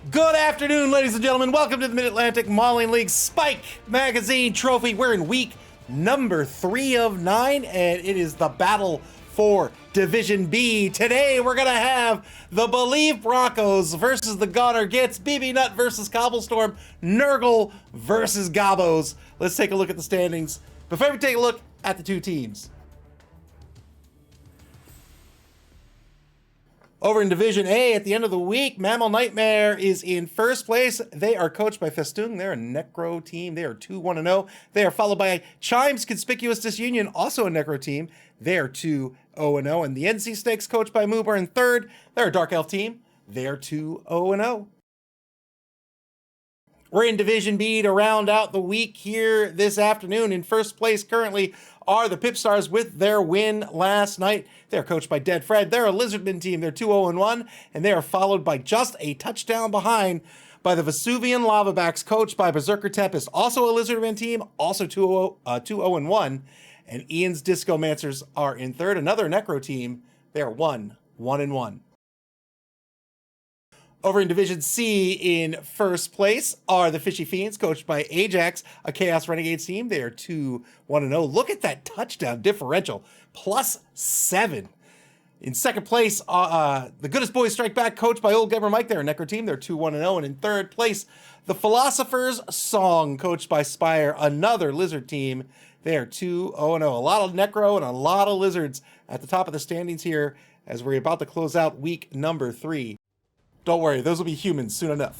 Good afternoon, ladies and gentlemen. Welcome to the Mid-Atlantic Modeling League Spike Magazine Trophy. We're in week number 3 of 9, and it is the battle for Division B. Today, we're going to have the BoLieve Broncos versus the Goner Gitz, BB Nut versus Cobblestorm, Nurgle versus Gobos. Let's take a look at the standings before we take a look at the two teams. Over in Division A, at the end of the week, MAML Nightmare is in first place. They are coached by Festoon. They're a Necro team. They are 2-1-0. They are followed by Chime's Conspicuous Disunion, also a Necro team. They are 2-0-0. And the NC Snakes, coached by Moobar, in third. They're a Dark Elf team. They are 2-0-0. We're in Division B to round out the week here this afternoon. In first place currently are the Pipstars with their win last night. They're coached by Dead Fred. They're a Lizardman team. They're 2-0-1, and they are followed by just a touchdown behind by the Vesuvian Lavabacks, coached by Berserker Tempest, also a Lizardman team, also 2-0-1, and Ian's Discomancers are in third. Another Necro team. They're 1-1. Over in Division C, in first place are the Fishy Fiends, coached by Ajax, a Chaos Renegades team. They are 2-1-0. Look at that touchdown differential, +7. In second place, the Goodest Boys Strike Back, coached by Old Gamer Mike. They're a Necro team. They're 2-1-0. And in third place, the Philosopher's Song, coached by Spire, another Lizard team. They are 2-0. A lot of Necro and a lot of Lizards at the top of the standings here as we're about to close out week number 3. Don't worry, those will be humans soon enough.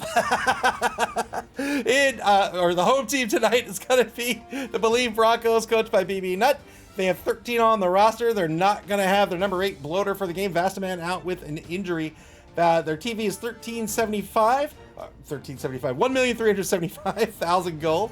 The home team tonight is going to be the BoLieve Broncos, coached by BB Nut. They have 13 on the roster. They're not going to have their number 8 bloater for the game. Vastaman out with an injury. Their TV is 1,375,000 gold.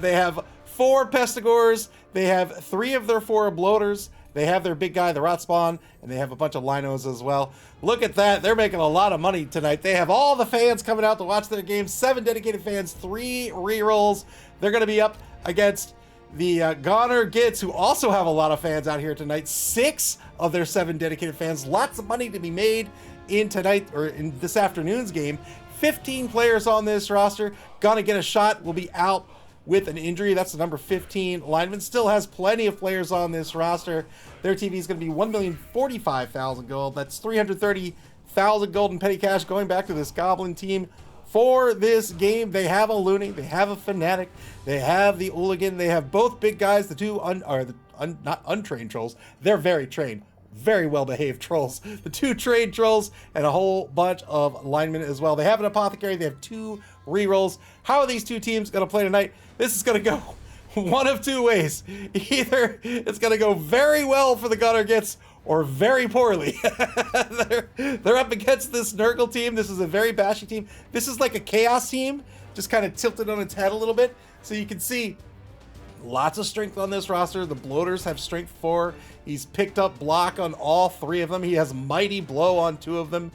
They have 4 Pestigores. They have 3 of their 4 bloaters. They have their big guy, the Rot Spawn, and they have a bunch of Linos as well. Look at that. They're making a lot of money tonight. They have all the fans coming out to watch their game. 7 dedicated fans, 3 rerolls. They're going to be up against the Goner Gitz, who also have a lot of fans out here tonight. 6 of their 7 dedicated fans. Lots of money to be made in tonight, or in this afternoon's game. 15 players on this roster. Gonna get a shot. Will be out with an injury. That's the number 15 lineman. Still has plenty of players on this roster. Their TV is going to be 1,045,000 gold. That's 330,000 gold in petty cash going back to this Goblin team for this game. They have a Looney, they have a Fanatic, they have the Ooligan, they have both big guys, the two not untrained trolls. They're very trained. Very well-behaved trolls. The 2 trade trolls and a whole bunch of linemen as well. They have an apothecary. They have 2 rerolls. How are these two teams going to play tonight? This is going to go one of 2 ways. Either it's going to go very well for the Goner Gitz or very poorly. They're up against this Nurgle team. This is a very bashy team. This is like a Chaos team, just kind of tilted on its head a little bit. So you can see lots of strength on this roster. The bloaters have strength 4. He's picked up block on all 3 of them. He has mighty blow on 2 of them.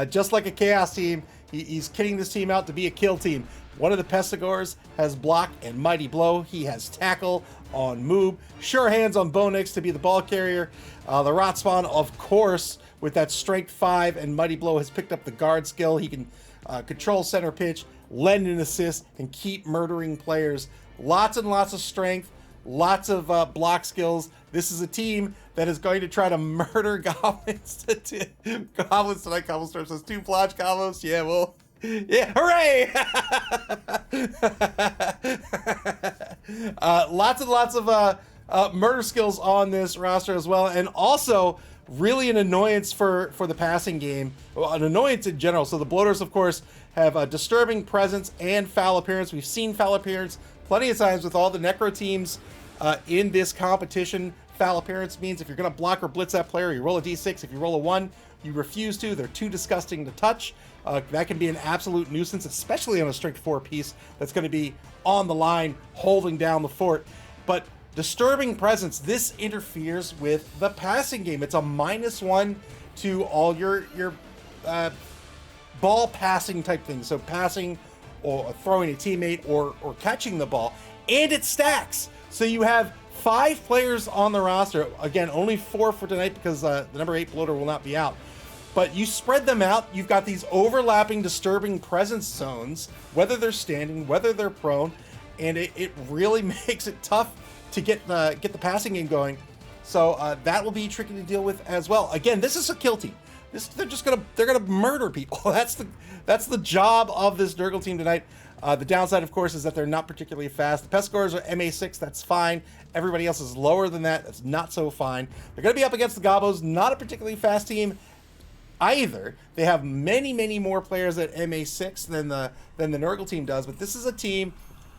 Just like a Chaos team, he's kitting this team out to be a kill team. One of the Pestigores has block and mighty blow. He has tackle on Moob. Sure hands on Bonix to be the ball carrier. The Rot Spawn, of course, with that strength 5 and mighty blow, has picked up the guard skill. He can control center pitch, lend an assist, and keep murdering players. Lots and lots of strength, lots of block skills. This is a team that is going to try to murder goblins. Goblins tonight. Cobblestorm says 2 Plodge combos. Yeah, well, yeah, hooray! Lots and lots of murder skills on this roster as well, and also really an annoyance for the passing game, well, an annoyance in general. So the bloaters, of course, have a disturbing presence and foul appearance. We've seen foul appearance plenty of times with all the Necro teams in this competition. Foul appearance means if you're going to block or blitz that player, you roll a d6. If you roll a 1, you refuse to. They're too disgusting to touch. That can be an absolute nuisance, especially on a strength 4 piece that's going to be on the line holding down the fort. But disturbing presence, this interferes with the passing game. It's a -1 to all your ball passing type things. So passing or throwing a teammate or catching the ball, and it stacks. So you have 5 players on the roster. Again, only 4 for tonight because the number 8 bloater will not be out. But you spread them out, you've got these overlapping disturbing presence zones, whether they're standing, whether they're prone, and it really makes it tough to get the passing game going. So that will be tricky to deal with as well. Again, this is a kill team. They're gonna murder people. That's the job of this Nurgle team tonight. The downside, of course, is that they're not particularly fast. The pest scores are MA6, that's fine. Everybody else is lower than that, that's not so fine. They're gonna be up against the Gobos, not a particularly fast team either. They have many more players at MA6 than the Nurgle team does, but this is a team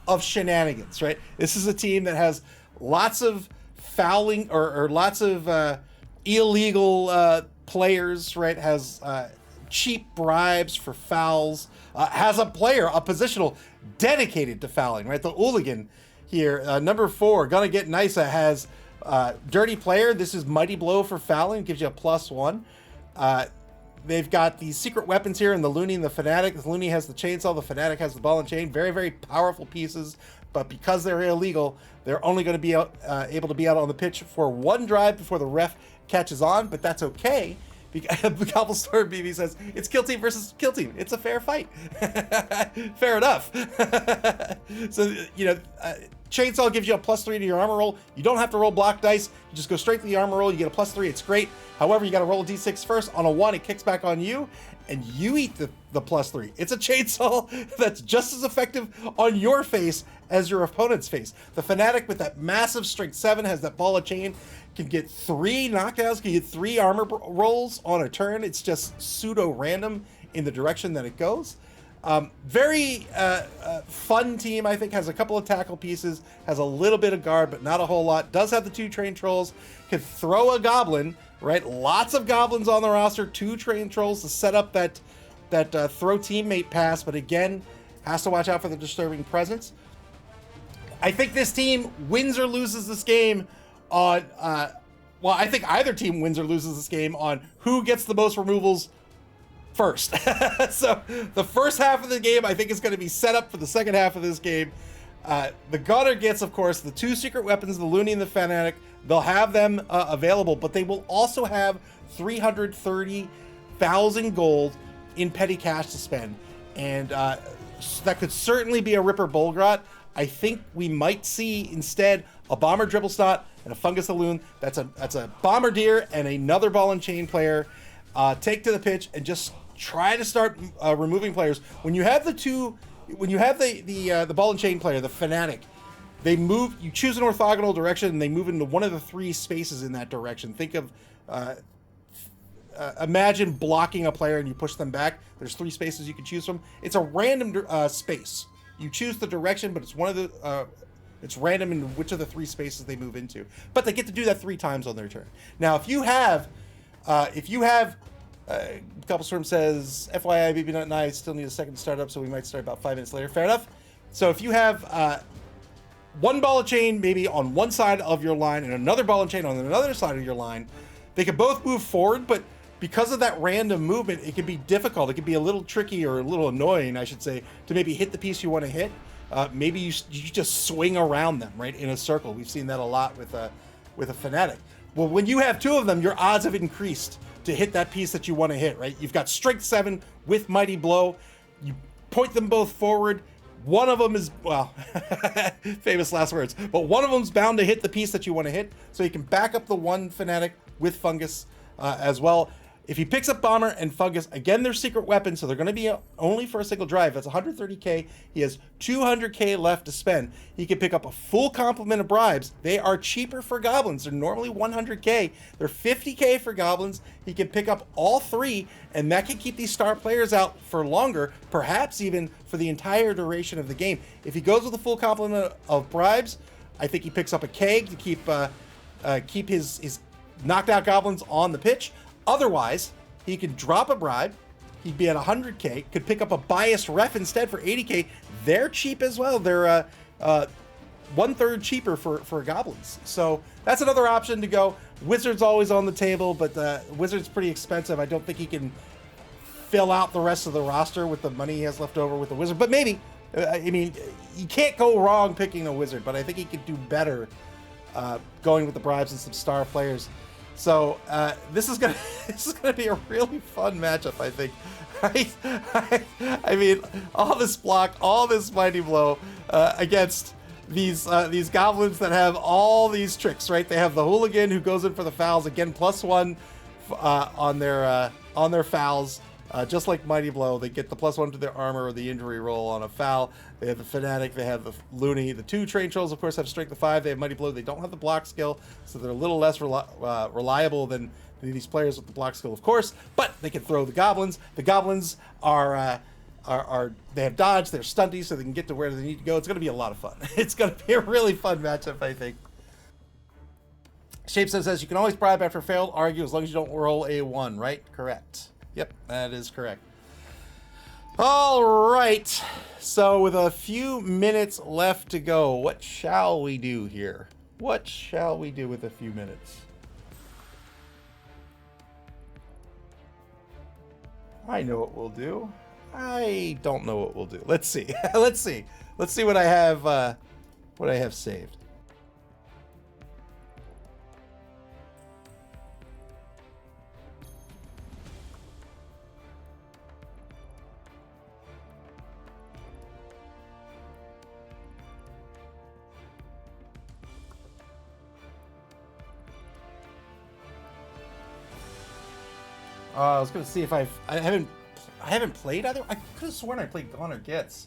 of shenanigans, right? This is a team that has lots of fouling or lots of illegal players, right? Has cheap bribes for fouls, has a player, a positional dedicated to fouling, right? The Hooligan here, number 4, Gonna Get Nisa, has dirty player. This is Mighty Blow for fouling, gives you a +1. They've got these secret weapons here in the Looney and the Fanatic. The Looney has the chainsaw, the Fanatic has the ball and chain. Very powerful pieces, but because they're illegal, they're only going to be able to be out on the pitch for 1 drive before the ref catches on, but that's okay. Cobblestone BB says, it's kill team versus kill team. It's a fair fight. Fair enough. So, chainsaw gives you a +3 to your armor roll. You don't have to roll block dice. You just go straight to the armor roll. You get a +3. It's great. However, you got to roll a d6 first. On a 1, it kicks back on you, and you eat the +3. It's a chainsaw that's just as effective on your face as your opponent's face. The Fanatic with that massive strength 7 has that ball of chain, can get 3 knockouts, can get 3 armor rolls on a turn. It's just pseudo random in the direction that it goes. Very fun team, I think. Has a couple of tackle pieces, has a little bit of guard, but not a whole lot. Does have the 2 trained trolls, can throw a goblin, right? Lots of goblins on the roster, 2 trained trolls to set up that throw teammate pass, but again, has to watch out for the disturbing presence. I think this team wins or loses this game on, well, I think either team wins or loses this game on who gets the most removals first. So the first half of the game, I think, is going to be set up for the second half of this game. The Gunner gets, of course, the 2 secret weapons, the Looney and the Fanatic. They'll have them available, but they will also have 330,000 gold in petty cash to spend. And that could certainly be a Ripper Bolgrot. I think we might see instead a Bomber Dribble Snot and a Fungus Loon. That's a Bombardier and another ball and chain player. Take to the pitch and just try to start removing players. When you have the ball and chain player, the Fanatic, they move. You choose an orthogonal direction, and they move into one of the 3 spaces in that direction. Think of imagine blocking a player and you push them back. There's 3 spaces you can choose from. It's a random space. You choose the direction, but it's one of the it's random in which of the 3 spaces they move into. But they get to do that 3 times on their turn. Now, if you have Cobblestorm says, FYI, BB Nut and I still need a second to start up, so we might start about 5 minutes later. Fair enough. So if you have 1 ball and chain maybe on one side of your line and another ball and chain on another side of your line, they could both move forward, but because of that random movement, it can be difficult. It can be a little tricky, or a little annoying, I should say, to maybe hit the piece you want to hit. Maybe you just swing around them, right, in a circle. We've seen that a lot with a Fanatic. Well, when you have 2 of them, your odds have increased to hit that piece that you want to hit, right? You've got Strength 7 with Mighty Blow. You point them both forward. One of them is, well, famous last words, but one of them's bound to hit the piece that you want to hit, so you can back up the 1 Fanatic with Fungus as well. If he picks up Bomber and Fungus, again, they're secret weapons, so they're going to be only for a single drive. That's 130k. He has 200k left to spend. He can pick up a full complement of bribes. They are cheaper for goblins. They're normally 100k. They're 50k for goblins. He can pick up all 3, and that can keep these star players out for longer, perhaps even for the entire duration of the game. If he goes with a full complement of bribes, I think he picks up a keg to keep his knocked out goblins on the pitch. Otherwise, he could drop a bribe. He'd be at 100k. Could pick up a biased ref instead for 80k. They're cheap as well. They're 1/3 cheaper for goblins. So that's another option to go. Wizard's always on the table, but Wizard's pretty expensive. I don't think he can fill out the rest of the roster with the money he has left over with the Wizard. But maybe. I mean, you can't go wrong picking a Wizard, but I think he could do better going with the bribes and some star players. So this is gonna this is gonna be a really fun matchup, I think. I mean, all this block, all this mighty blow against these goblins that have all these tricks, right? They have the hooligan who goes in for the fouls again, +1 on their fouls. Just like Mighty Blow, they get the +1 to their armor or the injury roll on a foul. They have the Fanatic, they have the Looney. The 2 Train Trolls, of course, have Strength of 5. They have Mighty Blow. They don't have the block skill, so they're a little less reliable than these players with the block skill, of course. But they can throw the Goblins. The Goblins are they have dodge, they're stunty, so they can get to where they need to go. It's going to be a lot of fun. It's going to be a really fun matchup, I think. Shape says, you can always bribe after failed argue as long as you don't roll a 1, right? Correct. Yep, that is correct. All right. So with a few minutes left to go, what shall we do here? What shall we do with a few minutes? I know what we'll do. I don't know what we'll do. Let's see. Let's see. Let's see what I have saved. I was gonna see if I haven't played either. I could have sworn I played Gone or Gitz,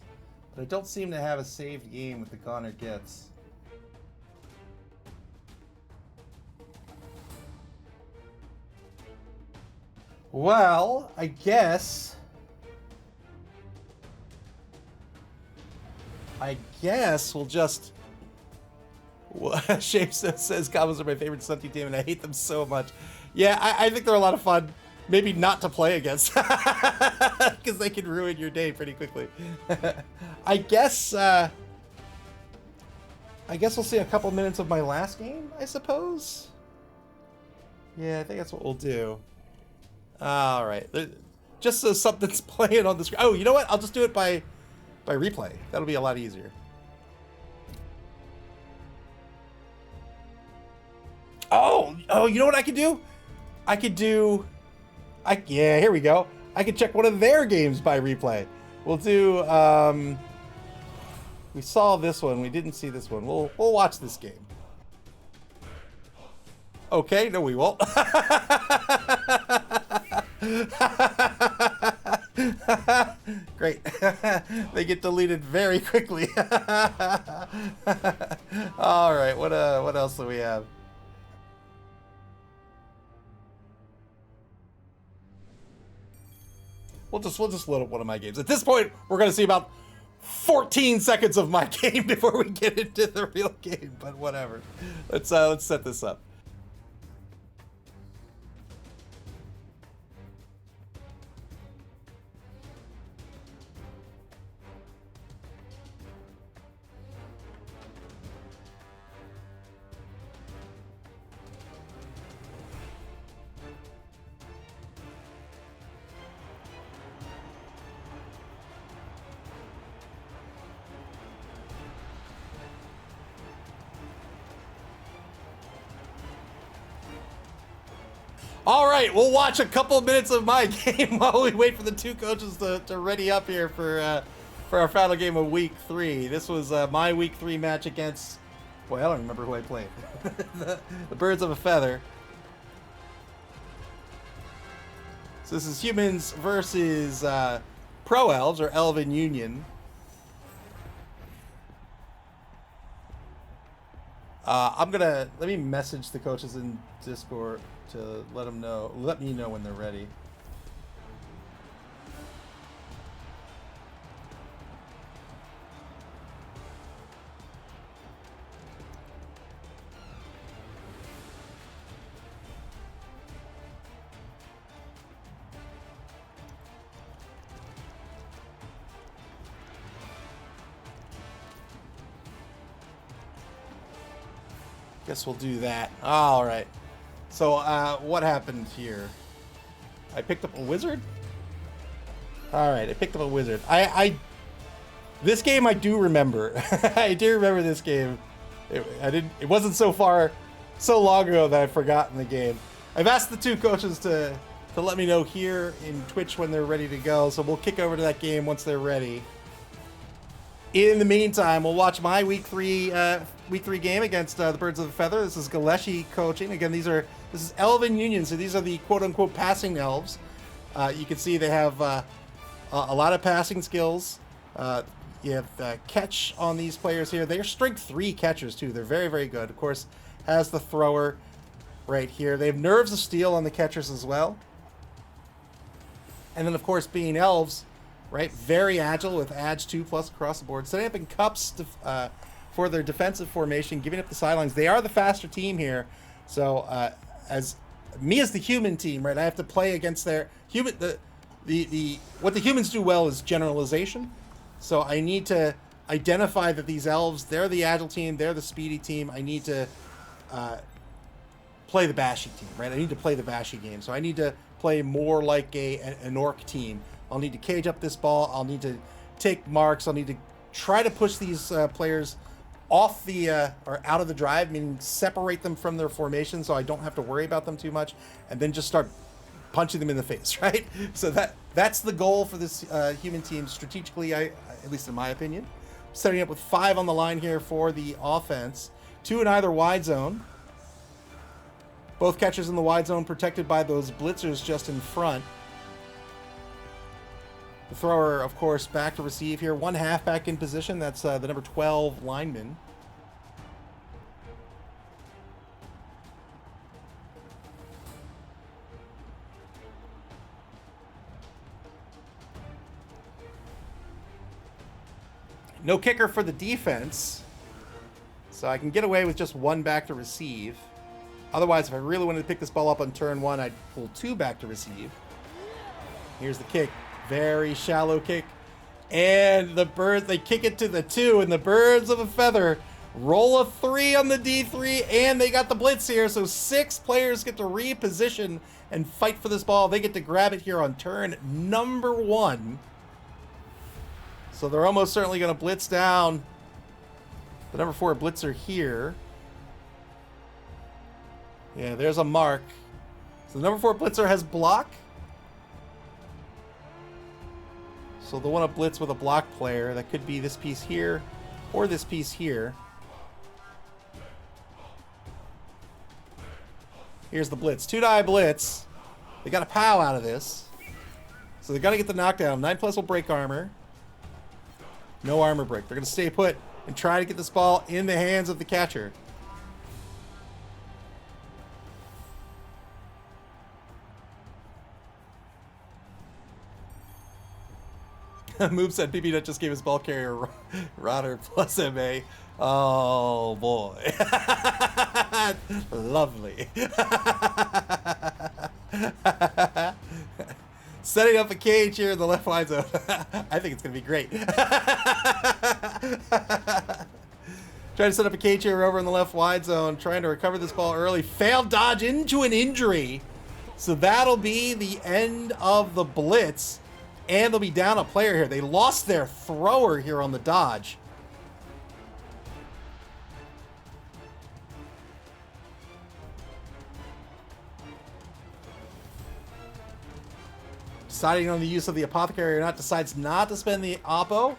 but I don't seem to have a saved game with the Gone or Gitz. Well, I guess we'll just. Shape says Goblins are my favorite stunty team, and I hate them so much. Yeah, I think they're a lot of fun. Maybe not to play against, because they can ruin your day pretty quickly. I guess we'll see a couple minutes of my last game, I suppose. Yeah, I think that's what we'll do. All right, just so something's playing on the screen. Oh, you know what? I'll just do it by replay. That'll be a lot easier. Oh, you know what I could do? Yeah, here we go. I could check one of their games by replay. We'll do, we saw this one. We didn't see this one. We'll watch this game. Okay, no, we won't. Great. They get deleted very quickly. All right, what else do we have? We'll just load up one of my games. At this point, we're gonna see about 14 seconds of my game before we get into the real game, but whatever. Let's set this up. All right, we'll watch a couple minutes of my game while we wait for the 2 coaches to ready up here for our final game of week 3. This was my week 3 match against, boy, I don't remember who I played. the Birds of a Feather. So this is humans versus Pro Elves, or Elven Union. Let me message the coaches in Discord to let me know when they're ready. Guess we'll do that. All right. So, what happened here? I picked up a wizard? Alright, I picked up a wizard. This game I do remember. I do remember this game. It wasn't so long ago that I've forgotten the game. I've asked the two coaches to let me know here in Twitch when they're ready to go, so we'll kick over to that game once they're ready. In the meantime, we'll watch my week three game against the Birds of a Feather. This is Galeshi coaching. Again, this is Elven Union, so these are the quote-unquote passing elves. You can see they have a lot of passing skills. You have catch on these players here. They're strength 3 catchers, too. They're very, very good. Of course, has the thrower right here. They have nerves of steel on the catchers as well. And then, of course, being elves, right, very agile with Ag 2+ across the board. Setting up in cups for their defensive formation, giving up the sidelines. They are the faster team here. So, as the human team, right, I have to play against their human. What the humans do well is generalization. So I need to identify that these elves, they're the agile team, they're the speedy team. I need to play the bashy team, right? I need to play the bashy game. So I need to play more like an orc team. I'll need to cage up this ball. I'll need to take marks. I'll need to try to push these players off the or out of the drive, meaning separate them from their formation so I don't have to worry about them too much, and then just start punching them in the face, right? So that's the goal for this human team strategically, at least in my opinion. Setting up with 5 on the line here for the offense. 2 in either wide zone. Both catchers in the wide zone protected by those blitzers just in front. The thrower, of course, back to receive here. 1 halfback in position. That's the number 12 lineman. No kicker for the defense. So I can get away with just 1 back to receive. Otherwise, if I really wanted to pick this ball up on turn 1, I'd pull 2 back to receive. Here's the kick. Very shallow kick. And the Birds, they kick it to the 2, and the Birds of a Feather roll a 3 on the D3, and they got the blitz here, so 6 players get to reposition and fight for this ball. They get to grab it here on turn number 1. So they're almost certainly going to blitz down the number 4 blitzer here. Yeah, there's a mark. So the number 4 blitzer has block. So they'll want to blitz with a block player. That could be this piece here or this piece here. Here's the blitz. 2-die blitz. They got a POW out of this. So they got to get the knockdown. 9+ will break armor. No armor break. They're going to stay put and try to get this ball in the hands of the catcher. Moveset, BB Nut just gave his ball carrier Rodder plus MA. Oh boy. Lovely. Setting up a cage here in the left line zone. I think it's going to be great. Trying to set up a cage here over in the left wide zone. Trying to recover this ball early. Failed dodge into an injury. So that'll be the end of the blitz. And they'll be down a player here. They lost their thrower here on the dodge. Deciding on the use of the apothecary or not, decides not to spend the oppo.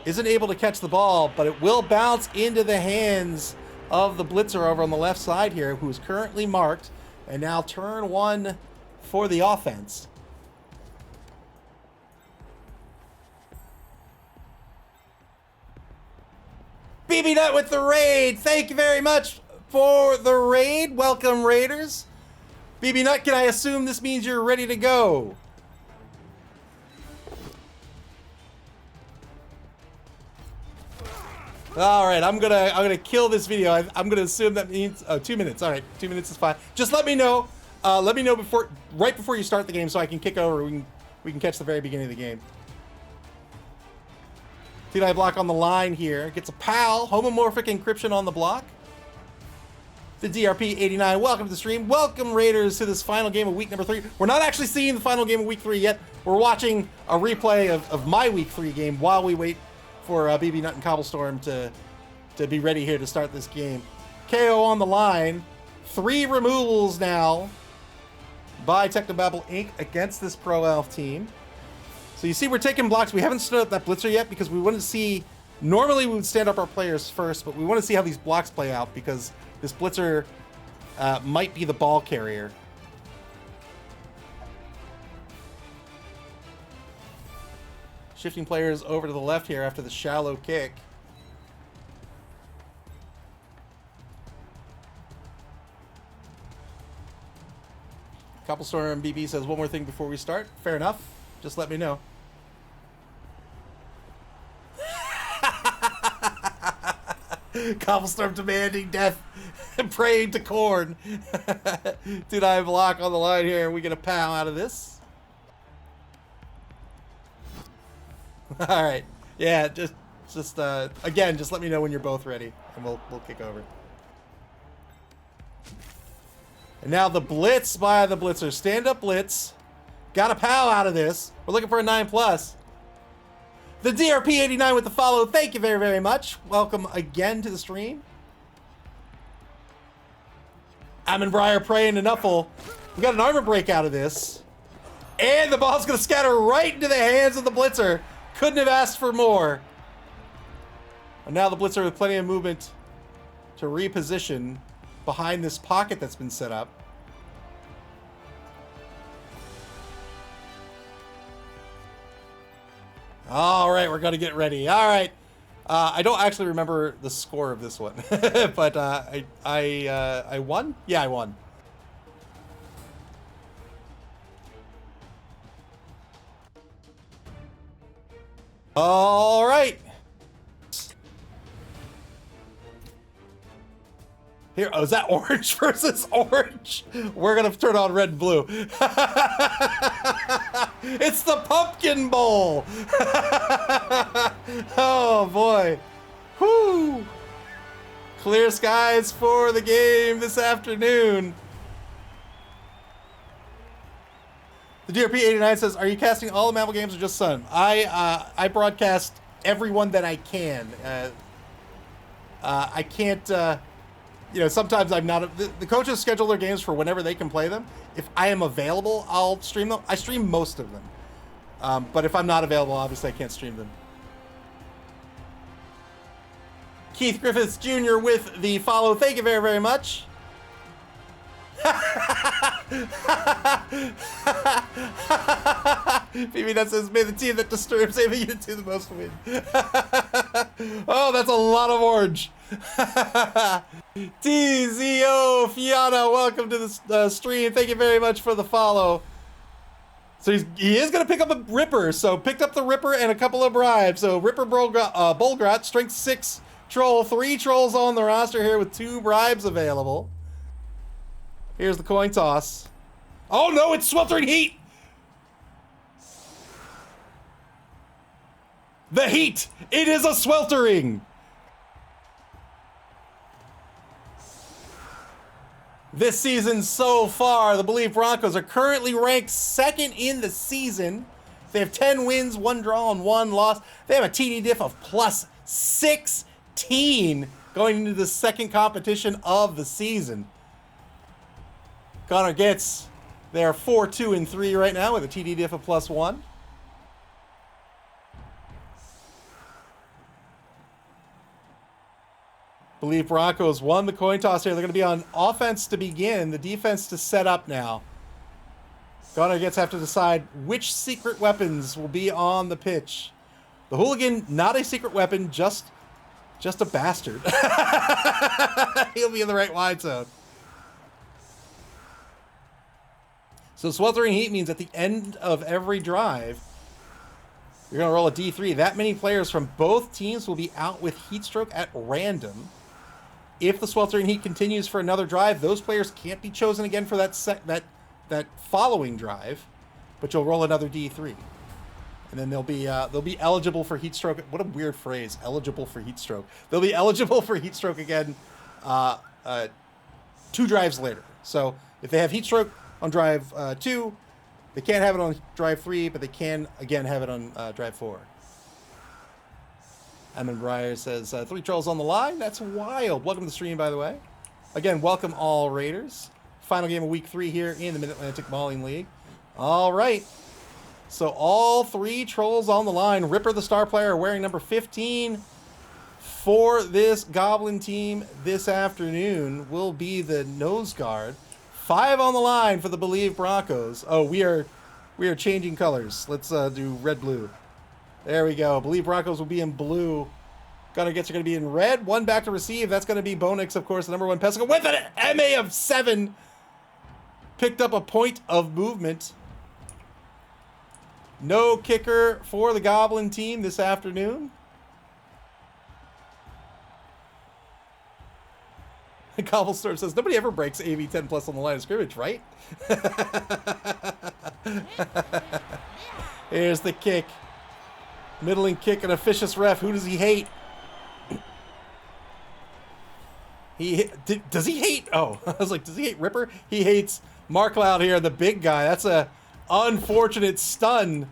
Isn't able to catch the ball, but it will bounce into the hands of the blitzer over on the left side here, who is currently marked. And now turn 1 for the offense. BB Nut with the raid. Thank you very much for the raid. Welcome, Raiders. BB Nut, can I assume this means you're ready to go? All right, I'm gonna kill this video. I'm gonna assume that means 2 minutes. All right, 2 minutes is fine. Just let me know. Let me know right before you start the game, so I can kick over. We can catch the very beginning of the game. 2-die block on the line here. Gets a PAL, homomorphic encryption on the block. The DRP89, welcome to the stream. Welcome, Raiders, to this final game of week number 3. We're not actually seeing the final game of week 3 yet. We're watching a replay of my week 3 game while we wait for BB Nut and Cobblestorm to be ready here to start this game. KO on the line. 3 removals now by Technobabble Inc. against this Pro Elf team. So you see we're taking blocks. We haven't stood up that blitzer yet because we want to see... Normally we would stand up our players first, but we want to see how these blocks play out because this blitzer might be the ball carrier. Shifting players over to the left here after the shallow kick. Cobblestorm BB says, one more thing before we start. Fair enough. Just let me know. Cobblestorm demanding death and praying to corn. Dude, I have a block on the line here. We get a pow out of this. All right. Yeah, just again, just let me know when you're both ready, and we'll kick over. And now the blitz by the blitzer. Stand-up blitz. Got a pow out of this. We're looking for a 9+. The DRP89 with the follow. Thank you very, very much. Welcome again to the stream. Amon Breyer praying to Nuffle. We got an armor break out of this. And the ball's going to scatter right into the hands of the blitzer. Couldn't have asked for more. And now the blitzer with plenty of movement to reposition behind this pocket that's been set up. All right, we're going to get ready. All right. I don't actually remember the score of this one, but I won? Yeah, I won. All right. Here, oh, is that orange versus orange? We're gonna turn on red and blue. It's the Pumpkin Bowl. Oh boy. Whoo! Clear skies for the game this afternoon. The DRP89 says, "Are you casting all the MAML games or just some?" I broadcast everyone that I can. I can't. You know, sometimes I'm not. The coaches schedule their games for whenever they can play them. If I am available, I'll stream them. I stream most of them. But if I'm not available, obviously I can't stream them. Keith Griffiths Jr. with the follow. Thank you very, very much. PB that says, "May the team that disturbs Ava Unit do the most win." Oh, that's a lot of orange. TZO Fiona, welcome to the stream. Thank you very much for the follow. So he is going to pick up a Ripper. So picked up the Ripper and a couple of bribes. So Ripper Bolgrat, strength 6 troll, 3 trolls on the roster here with 2 bribes available. Here's the coin toss. Oh no, it's Sweltering Heat! The Heat! It is a sweltering! This season so far, the BoLieve Broncos are currently ranked 2nd in the season. They have 10 wins, 1 draw, and 1 loss. They have a TD diff of plus 16 going into the 2nd competition of the season. Connor Gitz, they are 4-2-3 right now with a TD diff of plus 1. BoLieve Broncos won the coin toss here. They're going to be on offense to begin, the defense to set up now. Connor Gitz have to decide which secret weapons will be on the pitch. The hooligan, not a secret weapon, just a bastard. He'll be in the right wide zone. So Sweltering Heat means at the end of every drive, you're going to roll a D3. That many players from both teams will be out with heat stroke at random. If the Sweltering Heat continues for another drive, those players can't be chosen again for that following drive, but you'll roll another D3. And then they'll be eligible for heat stroke. What a weird phrase, eligible for heat stroke. They'll be eligible for heat stroke again 2 drives later. So if they have heat stroke on drive 2, they can't have it on drive 3, but they can again have it on drive 4. Amon Breyer says 3 trolls on the line. That's wild. Welcome to the stream, by the way. Again, welcome all Raiders. Final game of week 3 here in the Mid-Atlantic Mauling League. All right. So all 3 trolls on the line. Ripper, the star player, wearing number 15 for this Goblin team this afternoon will be the nose guard. 5 on the line for the BoLieve Broncos. Oh, we are changing colors. Let's do red-blue. There we go. BoLieve Broncos will be in blue. Gunner Gitz are going to be in red. 1 back to receive. That's going to be Bonix, of course, the number 1 Pesico with an MA of 7. Picked up a point of movement. No kicker for the Goblin team this afternoon. Cobblestorm says, nobody ever breaks AV 10 plus on the line of scrimmage, right? Here's the kick. Middling kick and a vicious ref. Who does he hate? Does he hate? Oh, I was like, does he hate Ripper? He hates Mark Loud here, the big guy. That's a unfortunate stun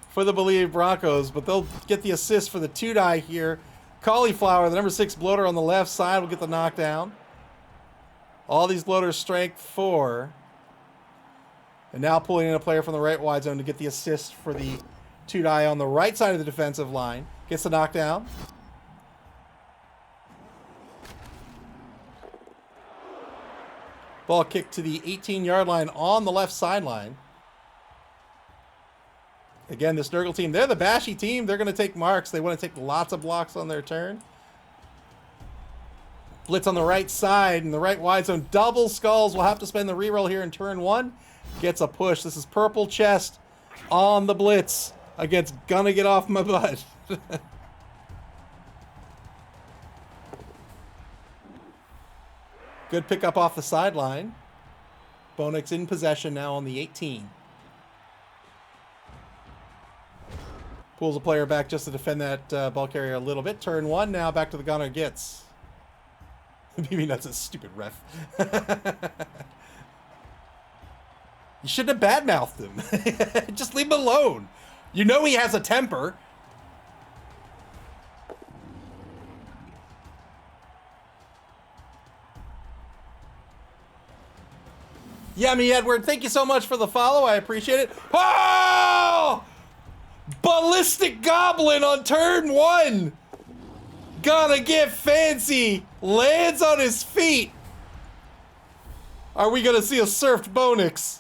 for the BoLieve Broncos, but they'll get the assist for the 2-die here. Cauliflower, the number 6 bloater on the left side, will get the knockdown. All these bloaters strength 4. And now pulling in a player from the right wide zone to get the assist for the 2-die on the right side of the defensive line. Gets the knockdown. Ball kicked to the 18-yard line on the left sideline. Again, this Nurgle team, they're the bashy team. They're going to take marks. They want to take lots of blocks on their turn. Blitz on the right side in the right wide zone. Double skulls. We'll have to spend the reroll here in turn 1. Gets a push. This is purple chest on the blitz against Gonna Get Off My Butt. Good pickup off the sideline. Bonix in possession now on the 18. Pulls a player back just to defend that ball carrier a little bit. Turn 1 now back to the Gunner Gitz. BB Nuts is a stupid ref. You shouldn't have badmouthed him. Just leave him alone. You know he has a temper. Yummy Edward, thank you so much for the follow. I appreciate it. Oh! Ballistic Goblin on turn 1. Gonna get fancy. Lands on his feet. Are we gonna see a surfed Bonix?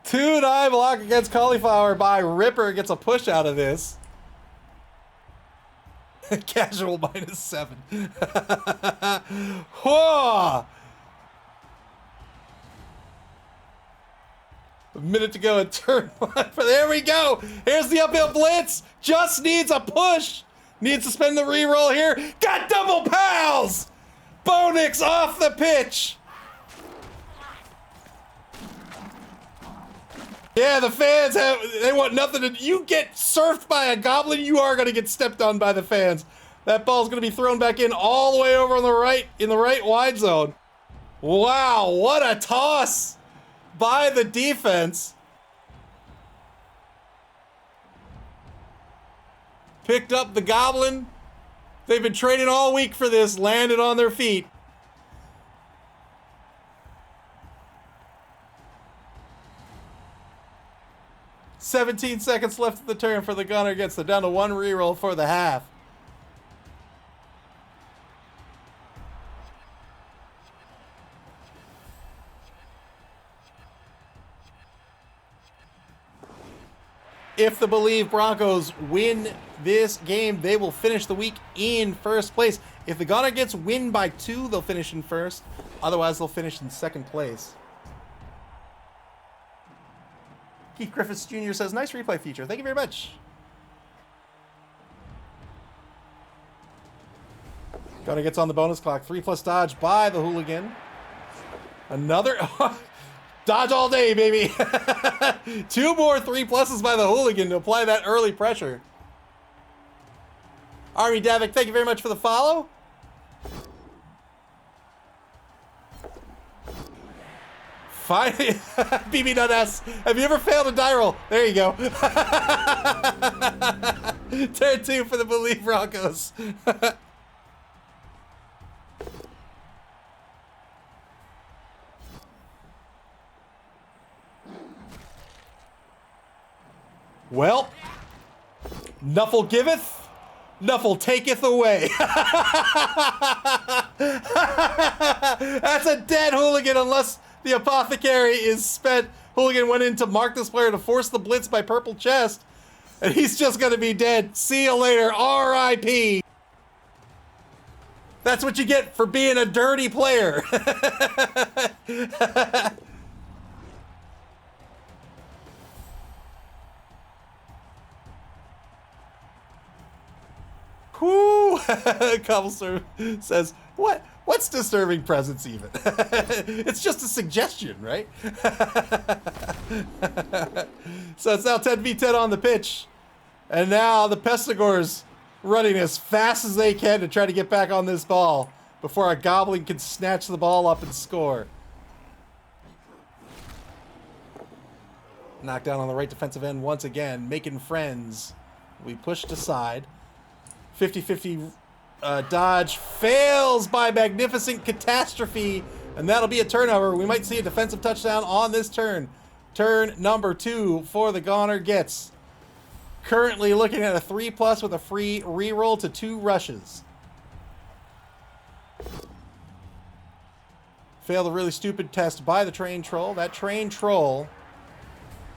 Two-die block against Cauliflower by Ripper. Gets a push out of this. Casual -7. Whoa! A minute to go in turn 1. There we go. Here's the uphill blitz. Just needs a push. Needs to spend the reroll here. Got double pals. Bonix off the pitch. Yeah, the fans they want nothing to. You get surfed by a goblin, you are going to get stepped on by the fans. That ball's going to be thrown back in all the way over on the right, in the right wide zone. Wow, what a toss by the defense. Picked up the goblin. They've been training all week for this, landed on their feet. "17 seconds left of the turn for the Gunner Gets the down to 1 reroll for the half. If the BoLieve Broncos win this game, they will finish the week in first place. If the Gunner Gets win by 2, they'll finish in first. Otherwise, they'll finish in second place. Keith Griffiths Jr. says, nice replay feature. Thank you very much. Gunner Gets on the bonus clock. 3+ dodge by the hooligan. Another... Dodge all day, baby. 2 more 3+ by the hooligan to apply that early pressure. Army Davik, thank you very much for the follow. Finally, BB.S. Have you ever failed a die roll? There you go. Turn 2 for the BoLieve Broncos. Well, Nuffle giveth, Nuffle taketh away. That's a dead Hooligan unless the Apothecary is spent. Hooligan went in to mark this player to force the blitz by Purple Chest, and he's just going to be dead. See you later, R.I.P. That's what you get for being a dirty player. Whoo! Cobblestone says, what's disturbing presence even? It's just a suggestion, right? So it's now 10v10 on the pitch. And now the Pestigors running as fast as they can to try to get back on this ball before a Goblin can snatch the ball up and score. Knockdown on the right defensive end once again, making friends. We pushed aside. 50-50 dodge fails by magnificent catastrophe, and that'll be a turnover. We might see a defensive touchdown on this turn. Turn number 2 for the Goner Gitz. Currently looking at a 3+ with a free reroll to 2 rushes. Failed a really stupid test by the trained troll. That trained troll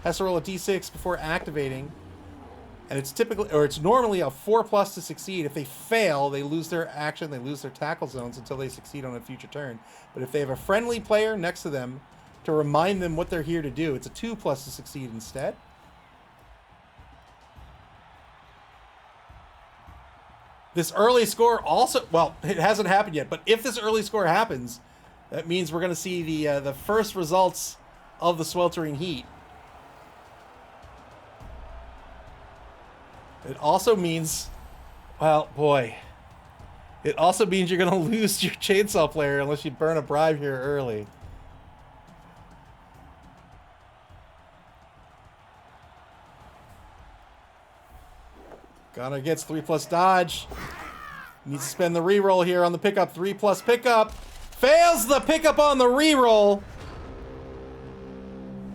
has to roll a d6 before activating. And it's typically, or it's normally a 4+ to succeed. If they fail, they lose their action, they lose their tackle zones until they succeed on a future turn. But if they have a friendly player next to them to remind them what they're here to do, it's a 2+ to succeed instead. This early score also, well, it hasn't happened yet, but if this early score happens, that means we're going to see the first results of the sweltering heat. It also means, well, boy, it also means you're going to lose your chainsaw player unless you burn a bribe here early. Goner gets 3+ dodge. Needs to spend the reroll here on the pickup. 3+ pickup. Fails the pickup on the reroll.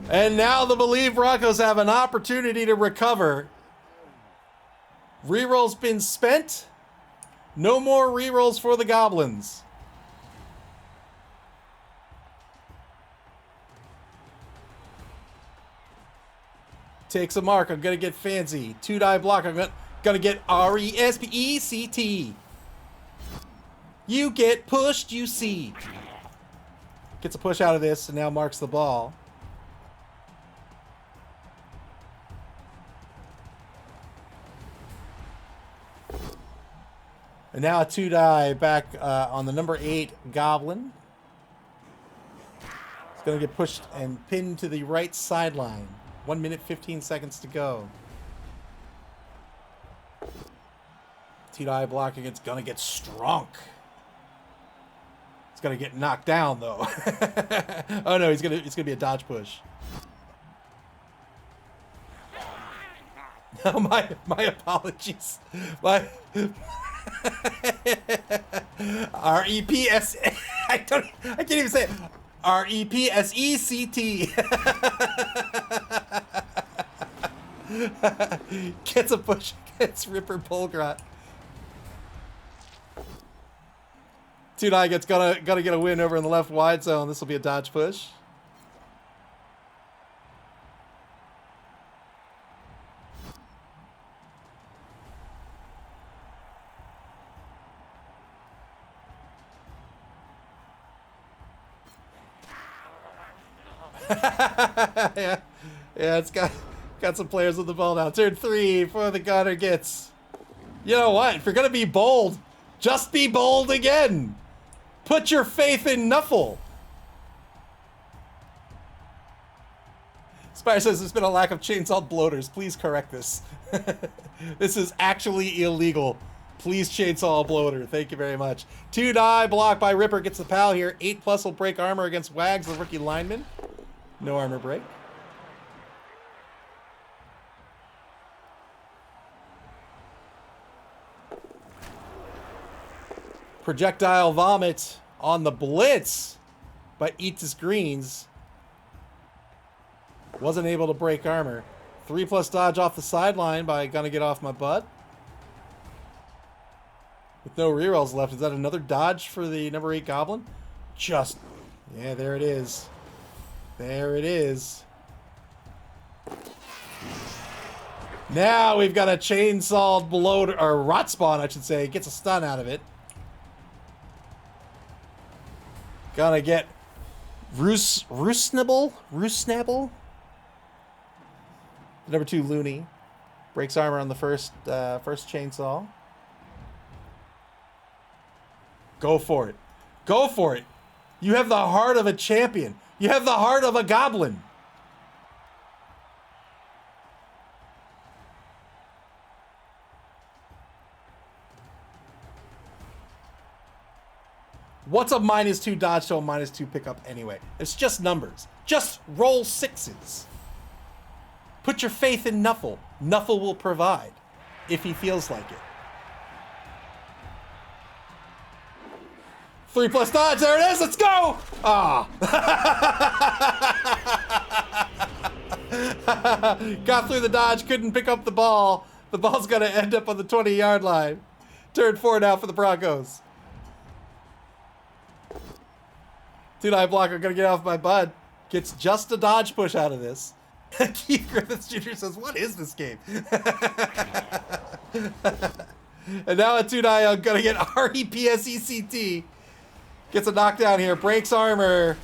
And now the BoLieve Broncos have an opportunity to recover. Reroll's been spent. No more rerolls for the Goblins. Takes a mark. I'm going to get fancy. 2-die block. I'm going to get R-E-S-P-E-C-T. You get pushed, you see. Gets a push out of this and now marks the ball. And now a 2-die back on the number 8 Goblin. It's going to get pushed and pinned to the right sideline. 1 minute, 15 seconds to go. 2-die blocking, it's going to get strunk. It's going to get knocked down, though. Oh, no, it's going to be a dodge push. No, my apologies. My... R-E-P-S... I can't even say it. R-E-P-S-E-C-T. Gets a push against Ripper Polgrot. 2-die gets gonna get a win over in the left wide zone. This will be a dodge push. yeah, it's got some players with the ball now. Turn 3 for the Goner Gitz. You know what? If you're gonna be bold, just be bold again. Put your faith in Nuffle. Spire says there's been a lack of chainsaw bloaters. Please correct this. This is actually illegal. Please chainsaw a bloater. Thank you very much. 2-die block by Ripper gets the pal here. 8+ will break armor against Wags, the rookie lineman. No armor break. Projectile vomit on the blitz by Gitz Greens. Wasn't able to break armor. 3+ dodge off the sideline by Gonna Get Off My Butt. With no rerolls left. Is that another dodge for the number 8 Goblin? Just... yeah, there it is. There it is. Now we've got a chainsawed bloater, or rot spawn, I should say. Gets a stun out of it. Gonna get Roosnabble? Number 2 Looney. Breaks armor on the first chainsaw. Go for it. Go for it. You have the heart of a champion. You have the heart of a goblin. What's a -2 dodge to a -2 pickup anyway? It's just numbers. Just roll 6s. Put your faith in Nuffle. Nuffle will provide if he feels like it. 3+ dodge, there it is, let's go! Ah. Got through the dodge, couldn't pick up the ball. The ball's gonna end up on the 20-yard line. Turn 4 now for the Broncos. 2-9 blocker, gonna get off my butt. Gets just a dodge push out of this. Keith Griffiths Jr. says, what is this game? And now a 2-9, gonna get REPSECT. Gets a knockdown here, breaks armor,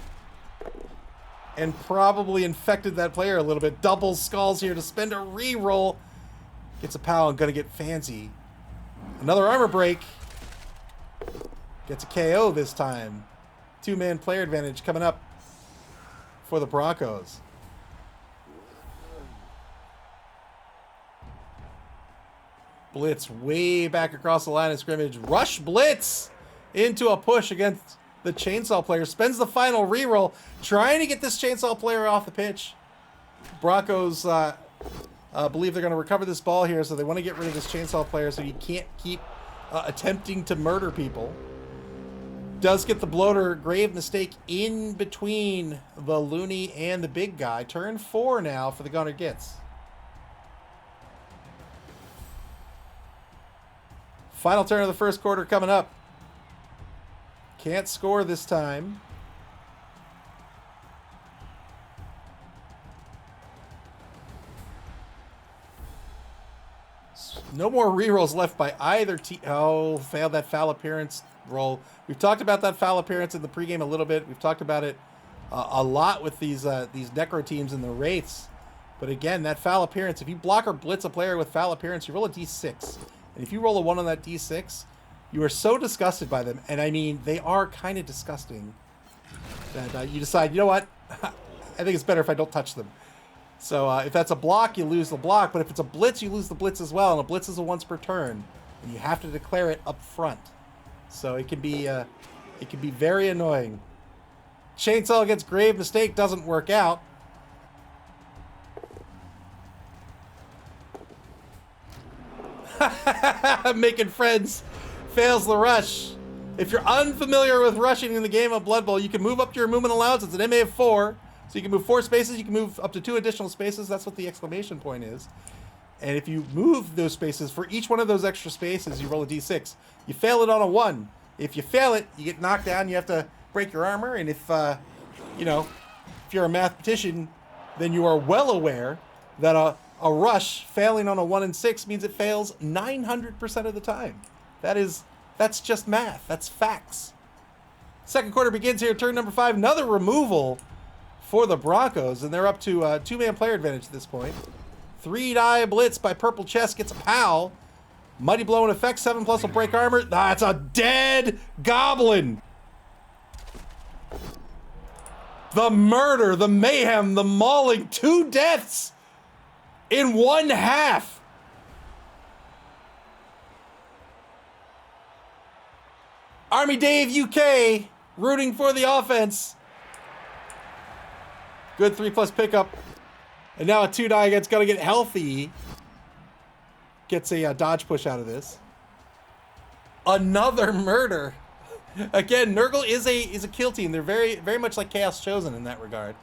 and probably infected that player a little bit. Double skulls here to spend a re-roll. Gets a pal and gonna get fancy. Another armor break. Gets a KO this time. 2-man player advantage coming up for the Broncos. Blitz way back across the line of scrimmage. Rush blitz into a push against the chainsaw player. Spends the final reroll, trying to get this chainsaw player off the pitch. Broncos believe they're going to recover this ball here, so they want to get rid of this chainsaw player so he can't keep attempting to murder people. Does get the bloater grave mistake in between the loony and the big guy. Turn 4 now for the Gunner Gitz. Final turn of the first quarter coming up. Can't score this time. No more rerolls left by either team. Oh, failed that foul appearance roll. We've talked about that foul appearance in the pregame a little bit. We've talked about it a lot with these necro teams and the wraiths. But again, that foul appearance, if you block or blitz a player with foul appearance, you roll a d6. And if you roll a 1 on that d6, you are so disgusted by them. And I mean, they are kind of disgusting that you decide, you know what? I think it's better if I don't touch them. So if that's a block, you lose the block. But if it's a blitz, you lose the blitz as well. And a blitz is a once per turn. And you have to declare it up front. So it can be very annoying. Chainsaw gets grave mistake, doesn't work out. Making friends fails the rush. If you're unfamiliar with rushing in the game of Blood Bowl, you can move up to your movement allowance. It's an MA of 4. So you can move 4 spaces. You can move up to 2 additional spaces. That's what the exclamation point is. And if you move those spaces, for each one of those extra spaces, you roll a d6. You fail it on a 1. If you fail it, you get knocked down. You have to break your armor. And if, if you're a mathematician, then you are well aware that a rush failing on a 1 and 6 means it fails 900% of the time. That's just math. That's facts. Second quarter begins here. Turn number 5. Another removal for the Broncos, and they're up to 2-man player advantage at this point. 3-die blitz by Purple Chest gets a pal. Mighty Blow in effect. 7+ will break armor. That's a dead goblin. The murder, the mayhem, the mauling. 2 deaths in 1 half. Army Dave UK rooting for the offense. Good 3+ pickup. And now a 2 die against Gonna Get Healthy. Gets a dodge push out of this. Another murder. Again, Nurgle is a kill team. They're very much like Chaos Chosen in that regard.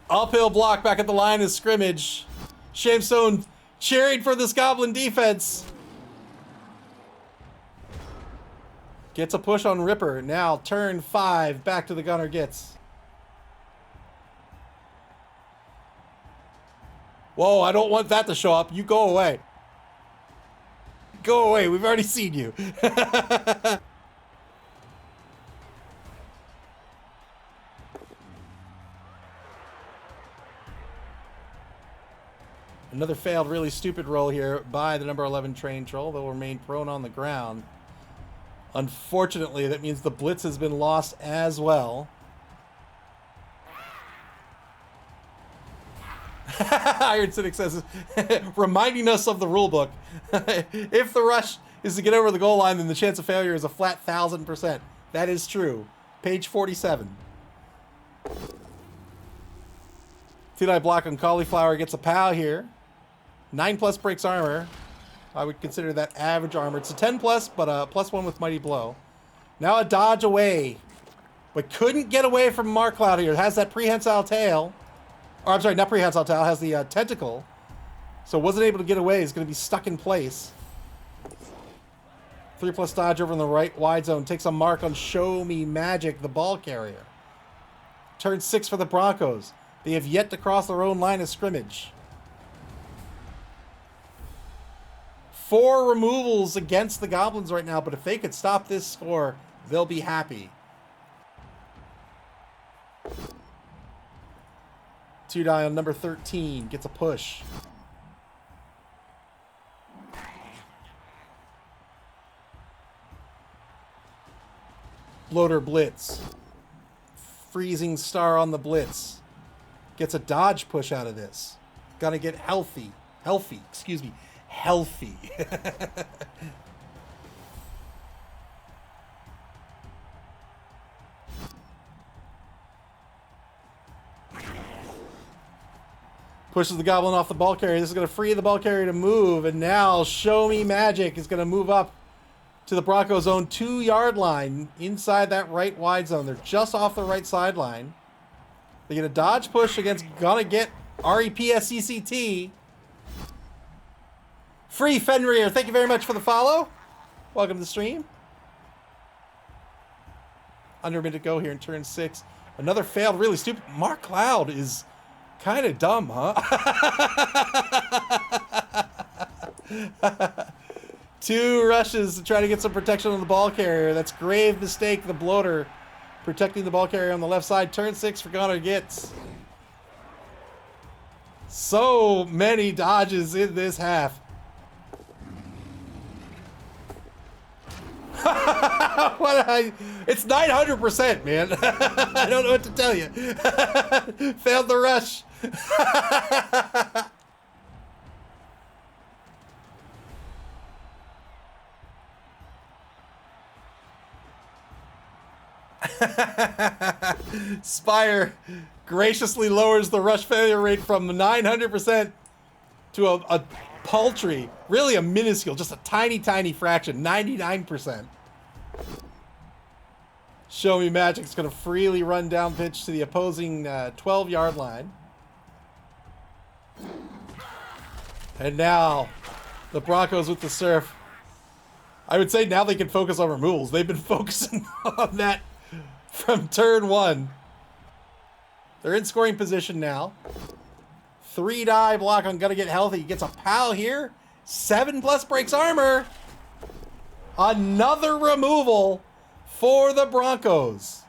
Uphill block back at the line of scrimmage. Shamestone cheering for this Goblin defense. Gets a push on Ripper. Now turn 5 back to the gunner Gitz. Whoa, I don't want that to show up. You go away. Go away. We've already seen you. Another failed, really stupid roll here by the number 11 train troll. They'll remain prone on the ground. Unfortunately, that means the blitz has been lost as well. Iron Cynic says, reminding us of the rule book. If the rush is to get over the goal line, then the chance of failure is a flat 1000%. That is true. Page 47. 2-die block on Cauliflower gets a POW here. 9+ breaks armor. I would consider that average armor. It's a 10+, but a +1 with Mighty Blow. Now a dodge away. But couldn't get away from Markcloud here. It has that prehensile tail. Or I'm sorry, not prehensile tail. It has the tentacle. So wasn't able to get away. He's going to be stuck in place. 3+ dodge over in the right wide zone. Takes a mark on Show Me Magic, the ball carrier. Turn 6 for the Broncos. They have yet to cross their own line of scrimmage. 4 removals against the Goblins right now, but if they could stop this score, they'll be happy. 2-die on number 13 gets a push. Bloater blitz. Freezing Star on the blitz. Gets a dodge push out of this. Gotta get healthy. Excuse me. Healthy. Pushes the Goblin off the ball carrier. This is going to free the ball carrier to move. And now Show Me Magic is going to move up to the Broncos' own 2-yard line inside that right wide zone. They're just off the right sideline. They get a dodge push against Gonna Get REPSCCT. Free Fenrir, thank you very much for the follow. Welcome to the stream. Under a minute to go here in turn 6. Another failed, really stupid. Markcloud is kind of dumb, huh? 2 rushes to try to get some protection on the ball carrier. That's grave mistake. The bloater protecting the ball carrier on the left side. Turn 6 for Gunnar Gitz. So many dodges in this half. It's 900%, man. I don't know what to tell you. Failed the rush. Spire graciously lowers the rush failure rate from 900% to a paltry, really a minuscule, just a tiny fraction, 99%. Show Me Magic's going to freely run down pitch to the opposing 12-yard line. And now the Broncos with the surf. I would say now they can focus on removals. They've been focusing on that from turn 1. They're in scoring position now. 3-die block on Gonna Get Healthy. Gets a POW here. 7+ breaks armor. Another removal for the Broncos.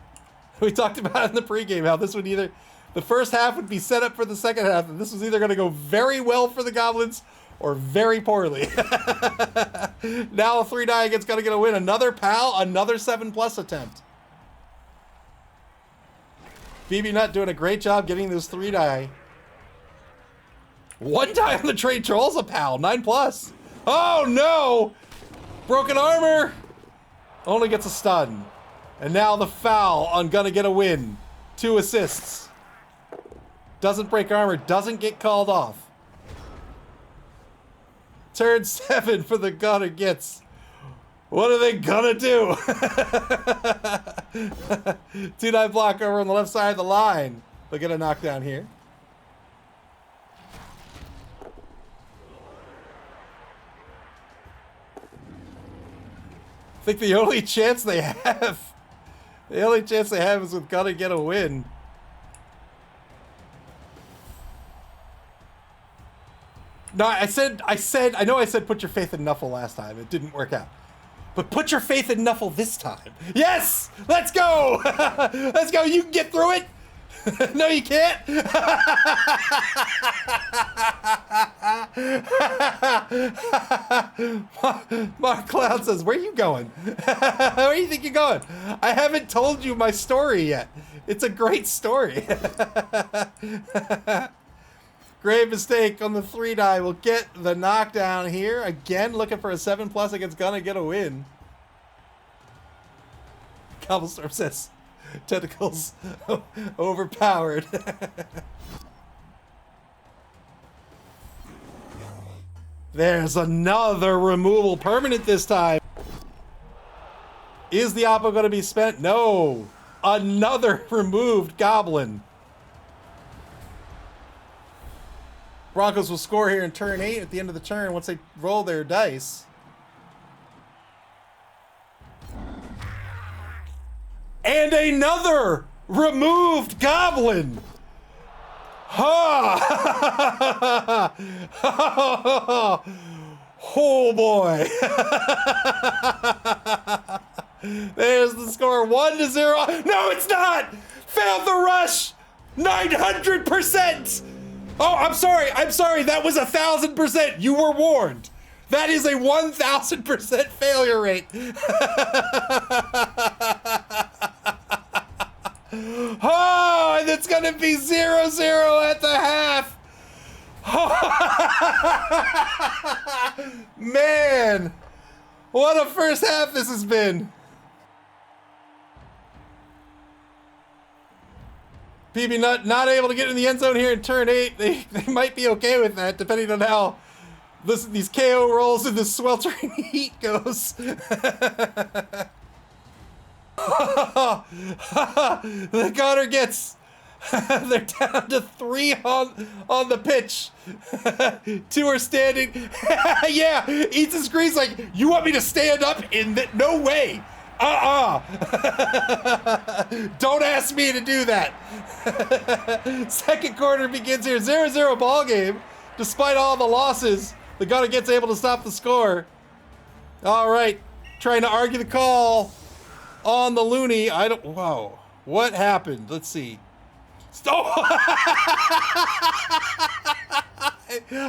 We talked about in the pregame how this would either, the first half would be set up for the second half, and this was either going to go very well for the Goblins or very poorly. Now a 3-die against Gonna Get a win. Another POW, another 7+ attempt. BB Nut doing a great job getting those 3-die. 1 die on the trade trolls, a POW, 9+. Oh no! Broken armor! Only gets a stun. And now the foul on Gonna Get a Win. 2 assists. Doesn't break armor, doesn't get called off. Turn 7 for the Gunner Gitz. What are they gonna do? 2-9 block over on the left side of the line. They'll get a knockdown here. I think the only chance they have is with Gonna Get a Win. No, I know I said put your faith in Nuffle last time. It didn't work out. But put your faith in Nuffle this time. Yes! Let's go! Let's go! You can get through it! No, you can't! Mark Cloud says, where are you going? Where do you think you're going? I haven't told you my story yet. It's a great story. Grave mistake on the 3-die. We'll get the knockdown here. Again, looking for a 7+ against Gonna Get a Win. Cobblestorm says, tentacles overpowered. There's another removal permanent this time. Is the Oppo going to be spent? No. Another removed goblin. Broncos will score here in turn 8 at the end of the turn once they roll their dice. And another removed goblin. Ha! Oh boy. There's the score, 1-0. No, it's not. Failed the rush. 900%. Oh, I'm sorry. That was 1,000%. You were warned. That is a 1,000% failure rate. Oh, and it's gonna be 0-0 at the half. Man, what a first half this has been. PB not able to get in the end zone here in turn 8. They might be okay with that, depending on how these KO rolls in the sweltering heat goes. The Connor gets. They're down to 3 on the pitch. 2 are standing. Yeah, eats his screens like, you want me to stand up in the, no way. Don't ask me to do that. Second quarter begins here. 0-0 ball game. Despite all the losses, the Gunner gets able to stop the score. All right, trying to argue the call on the loony. Whoa, what happened? Let's see.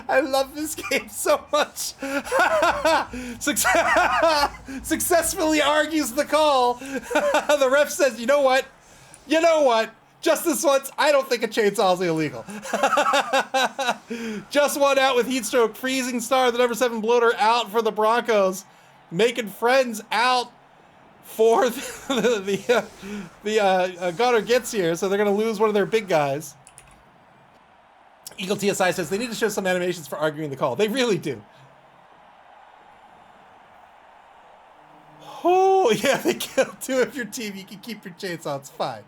I love this game so much. Successfully argues the call. The ref says, you know what? Just this once, I don't think a chainsaw is illegal. Just one out with heat stroke. Freezing Star, the number 7 bloater, out for the Broncos. Making friends out for the Gunner Gitz here, so they're going to lose one of their big guys. Eagle TSI says they need to show some animations for arguing the call. They really do. Oh, yeah, they kill 2 of your team. You can keep your chainsaw. It's fine.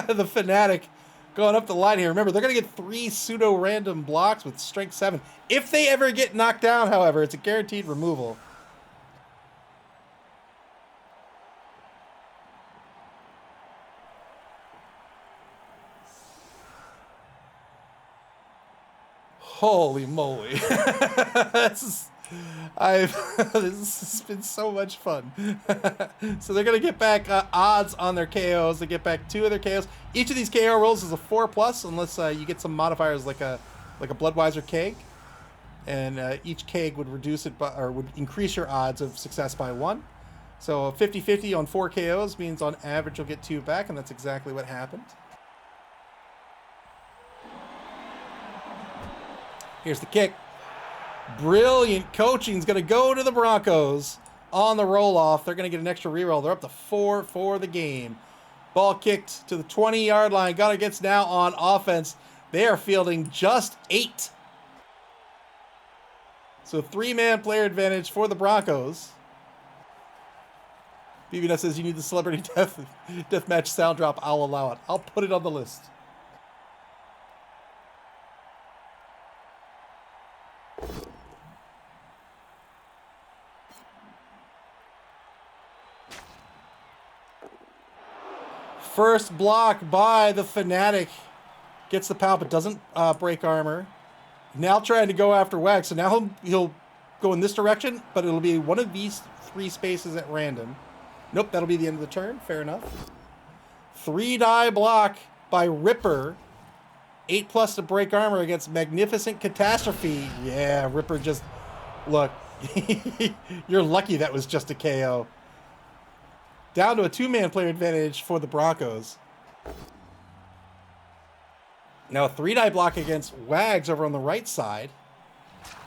The Fanatic going up the line here. Remember, they're going to get 3 pseudo-random blocks with strength 7. If they ever get knocked down, however, it's a guaranteed removal. Holy moly. This has been so much fun. So they're going to get back odds on their KOs. They get back 2 of their KOs. Each of these KO rolls is a 4+, unless you get some modifiers like a Bloodweiser keg. And each keg would reduce it by, or would increase your odds of success by 1. So 50-50 on 4 KOs means on average you'll get 2 back, and that's exactly what happened. Here's the kick. Brilliant coaching is going to go to the Broncos on the roll-off. They're going to get an extra reroll. They're up to 4 for the game. Ball kicked to the 20-yard line. Gunner Gitz now on offense. They are fielding just 8. So 3-man player advantage for the Broncos. BBNet says you need the celebrity deathmatch sound drop. I'll allow it. I'll put it on the list. First block by the Fanatic. Gets the pound, but doesn't break armor. Now trying to go after Wags. So now he'll go in this direction, but it'll be one of these 3 spaces at random. Nope, that'll be the end of the turn. Fair enough. 3-die block by Ripper. 8+ to break armor against Magnificent Catastrophe. Yeah, Ripper just... Look, you're lucky that was just a KO. Down to a 2-man player advantage for the Broncos. Now a 3-die block against Wags over on the right side.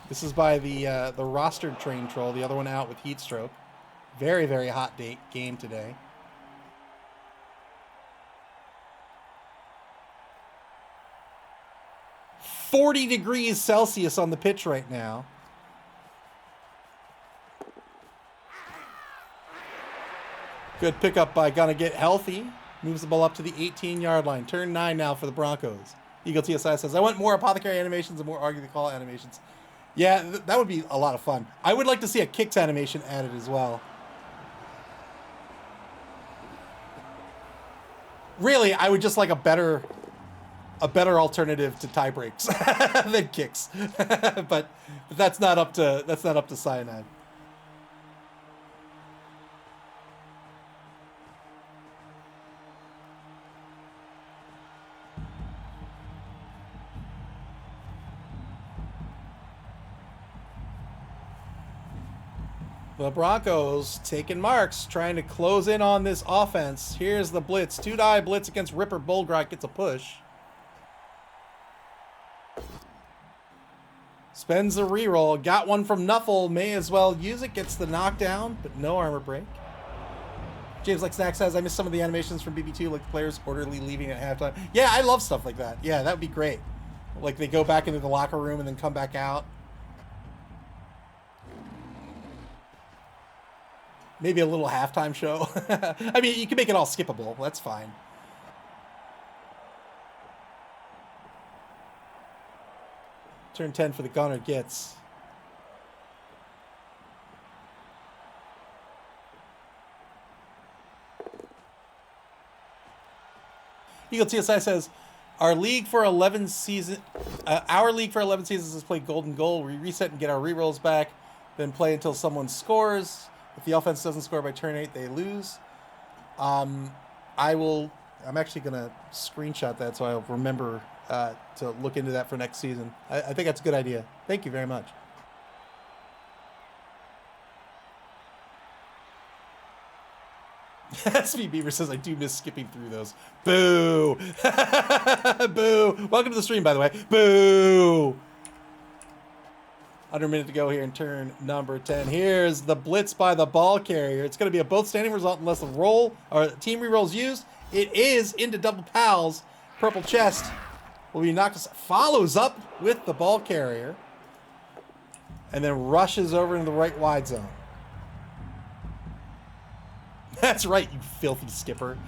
This is by the rostered train troll. The other one out with heat stroke. Very, very hot game today. (40°C on the pitch right now. Good pickup by Gonna Get Healthy. Moves the ball up to the 18-yard line. Turn 9 now for the Broncos. Eagle TSI says, I want more Apothecary animations and more Argue the Call animations. Yeah, that would be a lot of fun. I would like to see a kicks animation added as well. Really, I would just like a better alternative to tie breaks than kicks. but that's not up to Cyanide. The Broncos taking marks, trying to close in on this offense. Here's the blitz. 2-die blitz against Ripper. Bullgrot gets a push. Spends the reroll. Got one from Nuffle. May as well use it. Gets the knockdown, but no armor break. James Like Snack says, I missed some of the animations from BB2, like the players orderly leaving at halftime. Yeah, I love stuff like that. Yeah, that would be great. Like they go back into the locker room and then come back out. Maybe a little halftime show. I mean, you can make it all skippable. That's fine. Turn 10 for the Gunner Gitz. Eagle TSI says, our league for 11 seasons has played golden goal. We reset and get our rerolls back, then play until someone scores. If the offense doesn't score by turn 8, they lose. I'm actually going to screenshot that so I'll remember to look into that for next season. I think that's a good idea. Thank you very much. SV Beaver says, I do miss skipping through those. Boo! Boo! Welcome to the stream, by the way. Boo! Under a minute to go here in turn number 10. Here's the blitz by the ball carrier. It's going to be a both standing result unless the roll or team reroll is used. It is into double pals. Purple chest will be knocked. Follows up with the ball carrier and then rushes over into the right wide zone. That's right, you filthy skipper.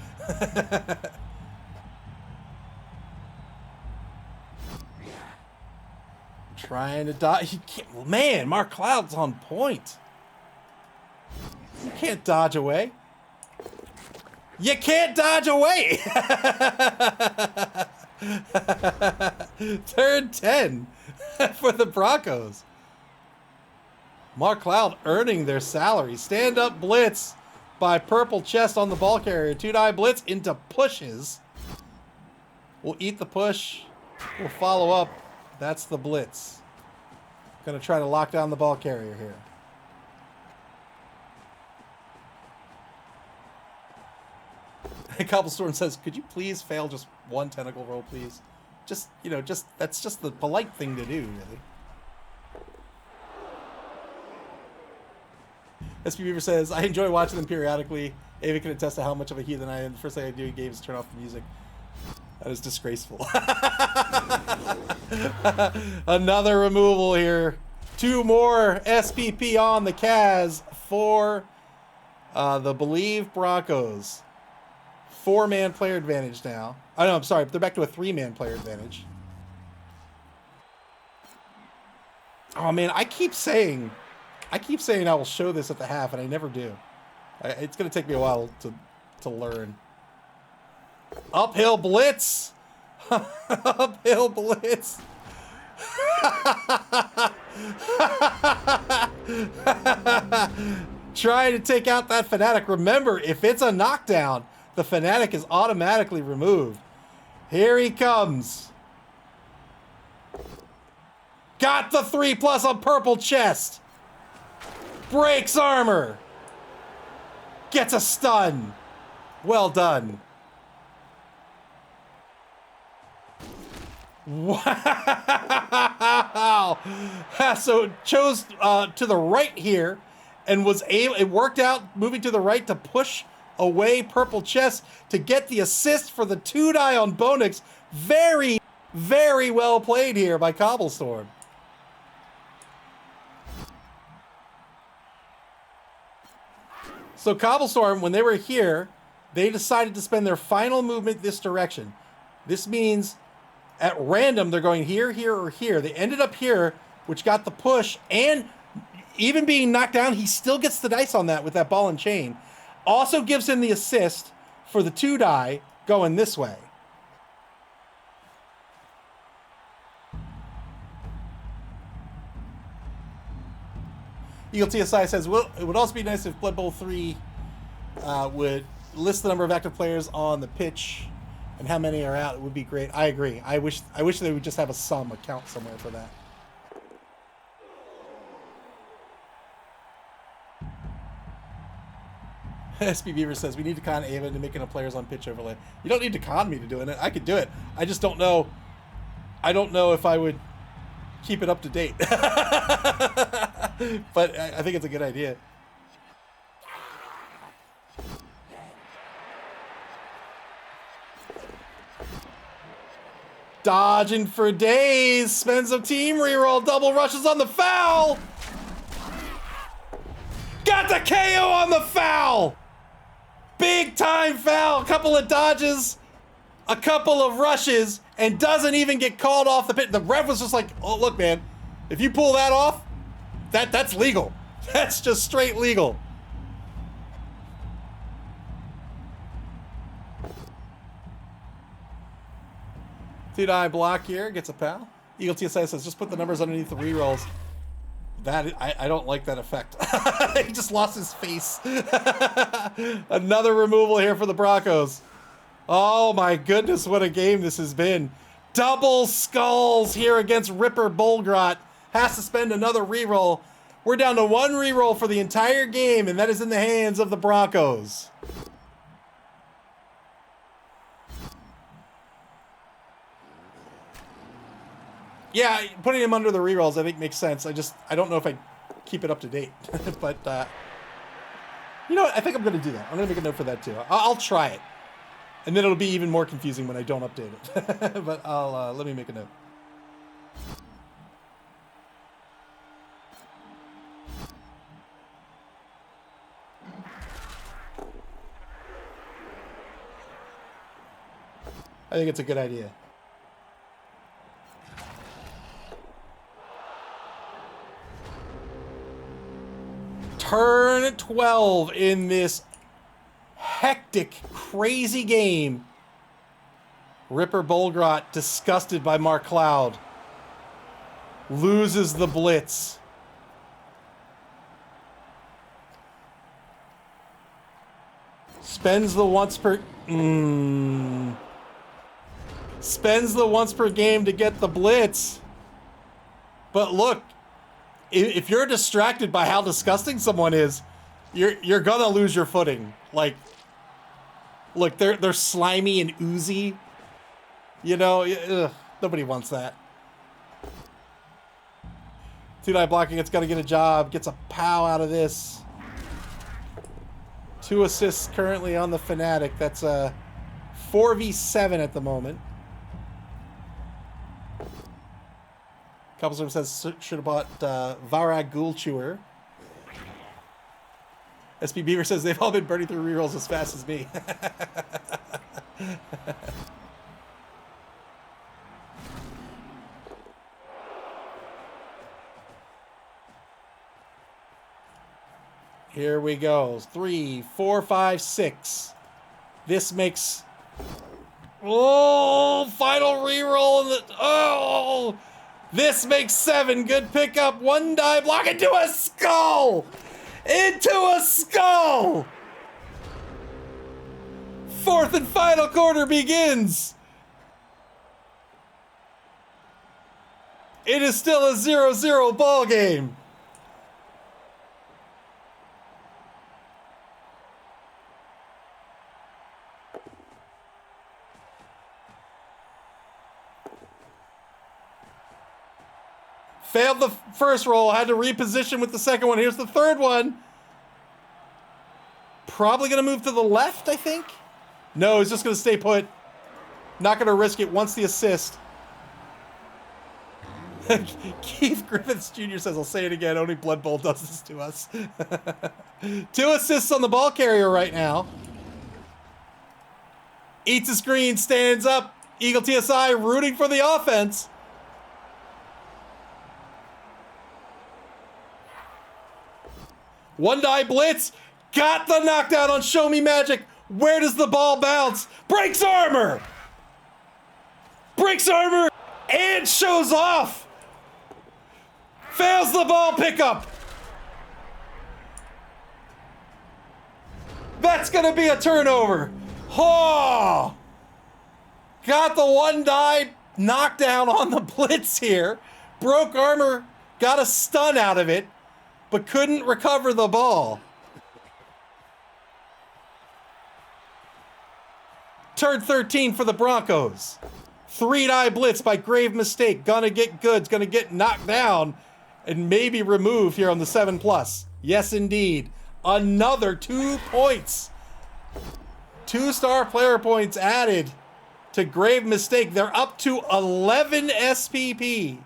Trying to dodge. Man, Mark Cloud's on point. You can't dodge away. You can't dodge away. Turn 10 for the Broncos. Mark Cloud earning their salary. Stand up blitz by Purple Chest on the ball carrier. 2-die blitz into pushes. We'll eat the push. We'll follow up. That's the blitz. Going to try to lock down the ball carrier here. Cobblestone says, could you please fail just one tentacle roll, please? That's just the polite thing to do, really. SP Beaver says, I enjoy watching them periodically. Ava can attest to how much of a heathen I am. The first thing I do in games is turn off the music. That is disgraceful. Another removal here. 2 more SPP on the Kaz for the BoLieve Broncos. 4-man player advantage now. Oh, no, I'm sorry. They're back to a 3-man player advantage. Oh, man, I keep saying I will show this at the half, and I never do. It's going to take me a while to learn. Uphill blitz. Uphill blitz. Trying to take out that Fanatic. Remember, if it's a knockdown, the Fanatic is automatically removed. Here he comes. Got the 3+ on purple chest. Breaks armor. Gets a stun. Well done. Wow. So chose to the right here and was able, it worked out moving to the right to push away purple chest to get the assist for the 2-die on Bonix. Very, very well played here by Cobblestorm. So Cobblestorm, when they were here, they decided to spend their final movement this direction. This means at random, they're going here, here, or here. They ended up here, which got the push, and even being knocked down, he still gets the dice on that with that ball and chain. Also gives him the assist for the 2-die going this way. Eagle TSI says, well, it would also be nice if Blood Bowl 3 would list the number of active players on the pitch and how many are out. It would be great. I agree. I wish they would just have a count somewhere for that. SB Beaver says, we need to con Ava into making a players on pitch overlay. You don't need to con me to doing it. I could do it. I just don't know. I don't know if I would keep it up to date. But I think it's a good idea. Dodging for days. Spends a team reroll. Double rushes on the foul. Got the KO on the foul. Big time foul. A couple of dodges. A couple of rushes. And doesn't even get called off the pit. The ref was just like, oh, look, man. If you pull that off, that's legal. That's just straight legal. T-die block here, gets a pal. Eagle TSI says, just put the numbers underneath the rerolls. That, I don't like that effect. He just lost his face. Another removal here for the Broncos. Oh my goodness, what a game this has been. Double skulls here against Ripper Bolgrot. Has to spend another reroll. We're down to 1 reroll for the entire game, and that is in the hands of the Broncos. Yeah, putting him under the rerolls I think makes sense. I don't know if I keep it up to date. But, you know what? I think I'm going to do that. I'm going to make a note for that too. I'll try it. And then it'll be even more confusing when I don't update it. But let me make a note. I think it's a good idea. Turn 12 in this hectic, crazy game. Ripper Bolgrot, disgusted by Mark Cloud, loses the blitz. Spends the once per game to get the blitz. But look, if you're distracted by how disgusting someone is, you're gonna lose your footing. Like, look, they're slimy and oozy. You know, ugh, nobody wants that. Two-die blocking, it's gotta get a job. Gets a pow out of this. 2 assists currently on the Fnatic. That's a 4v7 at the moment. Couples says should have bought Varag Ghoul Chewer. SP Beaver says they've all been burning through rerolls as fast as me. Here we go. 3, 4, 5, 6. This makes... Oh, final reroll. Oh, this makes 7. Good pickup. 1 die block into a skull. Into a skull. 4th and final quarter begins. It is still a 0-0 ball game. Failed the first roll, had to reposition with the second one. Here's the third one. Probably going to move to the left, I think. No, he's just going to stay put. Not going to risk it. Wants the assist. Keith Griffiths Jr. says, I'll say it again, only Blood Bowl does this to us. 2 assists on the ball carrier right now. Eats a screen, stands up. Eagle TSI rooting for the offense. One die blitz. Got the knockdown on Show Me Magic. Where does the ball bounce? Breaks armor. Breaks armor and shows off. Fails the ball pickup. That's going to be a turnover. Oh! Got the 1 die knockdown on the blitz here. Broke armor. Got a stun out of it, but couldn't recover the ball. Turn 13 for the Broncos. 3 die blitz by grave mistake. Gonna get goods, gonna get knocked down, and maybe removed here on the 7+. Yes, indeed. Another 2 points. 2-star player points added to grave mistake. They're up to 11 SPP.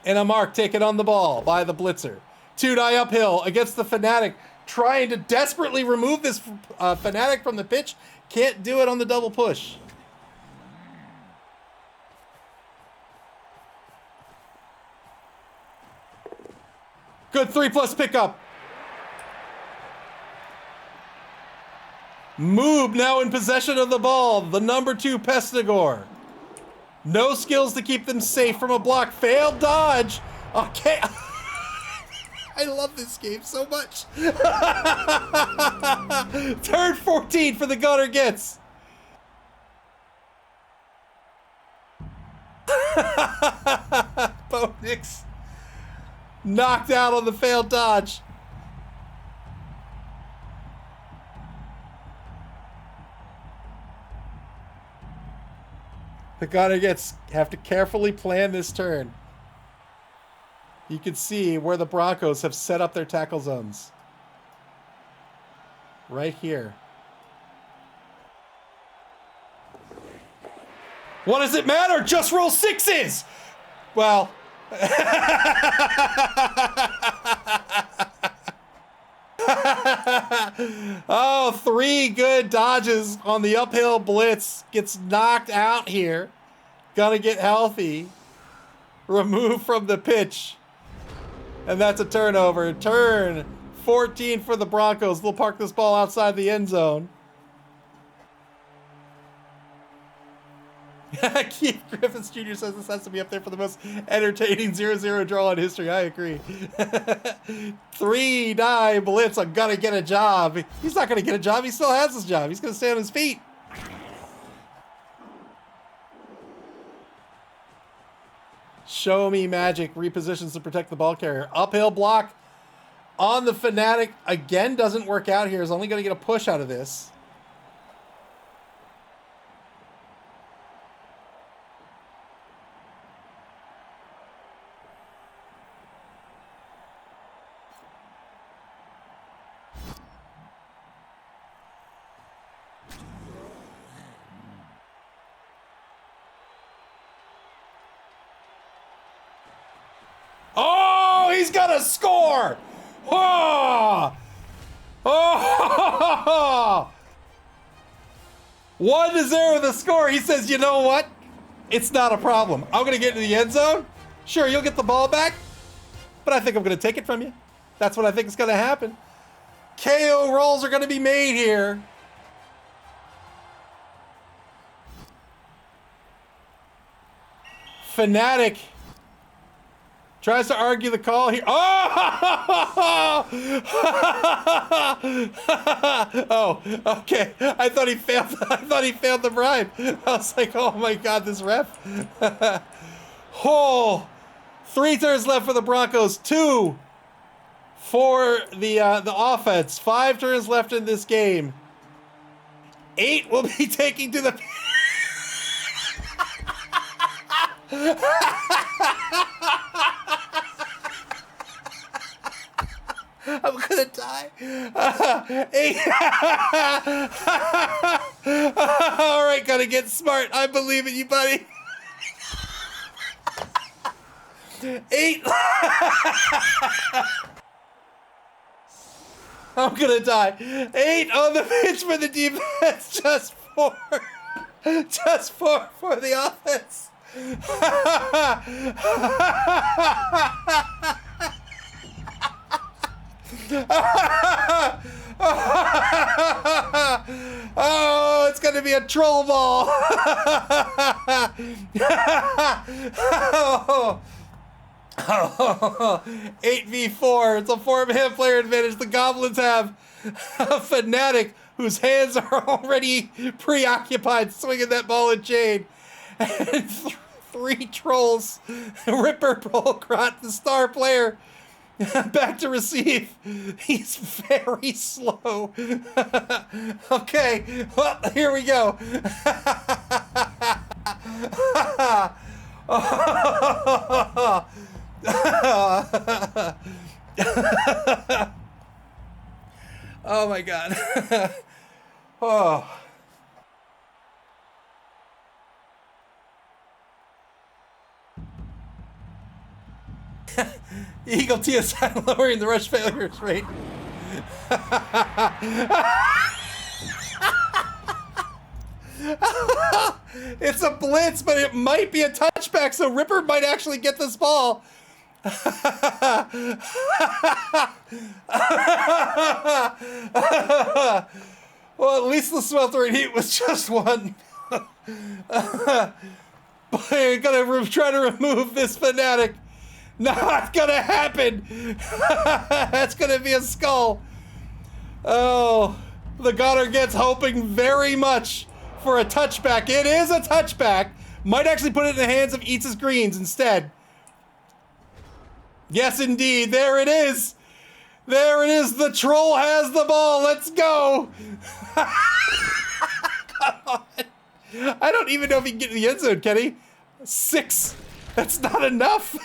And a mark taken on the ball by the blitzer. 2 die uphill against the Fnatic, trying to desperately remove this Fnatic from the pitch. Can't do it on the double push. Good 3+ pickup. Moob now in possession of the ball. The number 2 Pestigor. No skills to keep them safe from a block. Failed dodge. Okay. I love this game so much. Turn 14 for the Gunner Gitz. Bo Nix knocked out on the failed dodge. The Gunner Gitz have to carefully plan this turn. You can see where the Broncos have set up their tackle zones. Right here. What does it matter? Just roll 6s! Well. Oh, 3 good dodges on the uphill blitz. Gets knocked out here. Gonna get healthy. Removed from the pitch. And that's a turnover. Turn 14 for the Broncos. They'll park this ball outside the end zone. Keith Griffiths Jr. says this has to be up there for the most entertaining 0-0 draw in history. I agree. 3 die blitz. I'm gonna get a job. He's not gonna get a job. He still has his job. He's gonna stay on his feet. Show Me Magic repositions to protect the ball carrier. Uphill block on the Fnatic. Again, doesn't work out here. Is only going to get a push out of this. what a score! Oh! Oh! 1-0 the score. He says, you know what? It's not a problem. I'm going to get into the end zone. Sure, you'll get the ball back, but I think I'm going to take it from you. That's what I think is going to happen. KO rolls are going to be made here. Fanatic tries to argue the call here. Oh! Oh, okay. I thought he failed. I thought he failed the bribe. I was like, oh my God, this ref. Oh, 3 turns left for the Broncos. 2 for the offense. 5 turns left in this game. 8 will be taking to the. I'm gonna die. 8. All right, gotta get smart. I believe in you, buddy. 8. I'm gonna die. 8 on the pitch for the defense. Just 4. Just 4 for the offense. Oh, it's gonna be a troll ball. 8v4. It's a 4-man player advantage. The Goblins have a Fanatic whose hands are already preoccupied swinging that ball and chain. And 3 trolls. Ripper Polkrot, the star player, back to receive. He's very slow. Okay, well, here we go. Oh my God. Oh. Eagle TSI lowering the rush failures rate. It's a blitz, but it might be a touchback, so Ripper might actually get this ball. Well, at least the sweltering heat was just 1. But I'm gonna try to remove this Fanatic. Not gonna happen. That's gonna be a skull. Oh, the Goddard gets hoping very much for a touchback. It is a touchback. Might actually put it in the hands of Eats His Greens instead. Yes, indeed. There it is. There it is. The troll has the ball. Let's go. Come on. I don't even know if he can get in the end zone, can he? 6. That's not enough.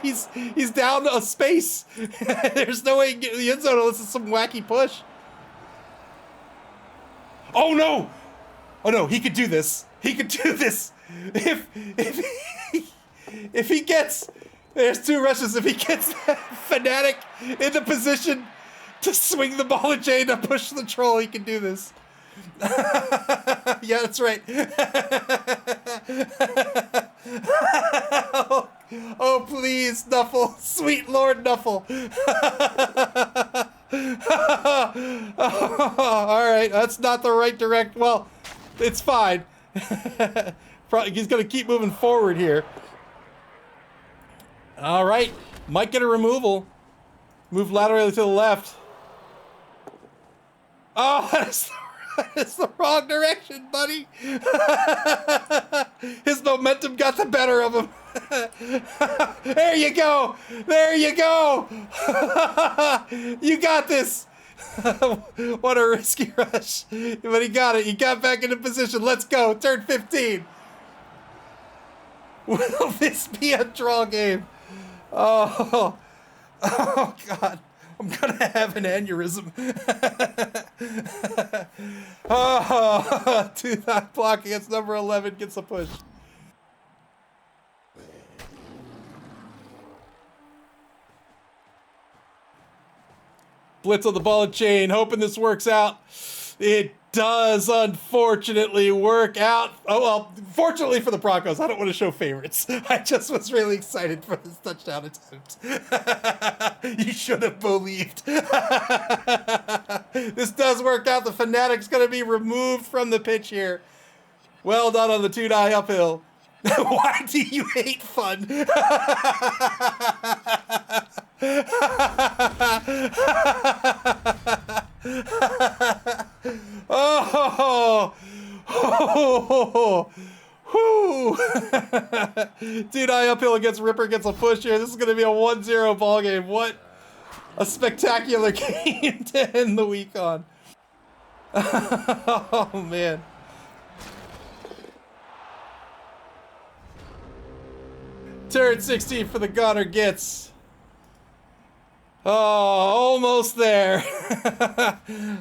He's down a space. There's no way he can get in the end zone unless it's some wacky push. Oh no! Oh no, he could do this. He could do this. If he gets, there's 2 rushes. If he gets that Fanatic in the position to swing the ball and chain to push the troll, he can do this. Yeah, that's right. Oh, please, Nuffle. Sweet Lord Nuffle. All right, that's not the right direct. Well, it's fine. He's going to keep moving forward here. All right, might get a removal. Move laterally to the left. Oh, that's the wrong direction, buddy. His momentum got the better of him. There you go. There you go. You got this. What a risky rush. But he got it. He got back into position. Let's go. Turn 15. Will this be a draw game? Oh, oh God. I'm gonna have an aneurysm. Oh, 2-9 block against number 11 gets a push. Blitz on the ball and chain, hoping this works out. It does unfortunately work out. Oh, well, fortunately for the Broncos. I don't want to show favorites. I just was really excited for this touchdown attempt. You should have believed. This does work out. The Fanatic's going to be removed from the pitch here. Well done on the 2-die uphill. Why do you hate fun? Oh, whoo. 2-die uphill against Ripper gets a push here. This is going to be a 1-0 ball game. What a spectacular game to end the week on. Oh, man. Turn 16 for the gunner Gitz. Oh, almost there.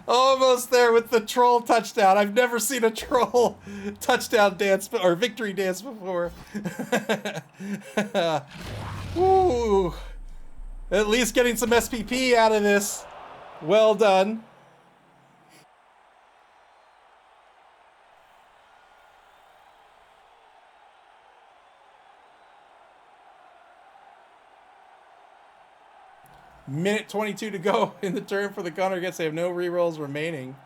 Almost there with the troll touchdown. I've never seen a troll touchdown dance or victory dance before. Woo. At least getting some SPP out of this. Well done. Minute 22 to go in the turn for the gunner Gitz. They have no rerolls remaining.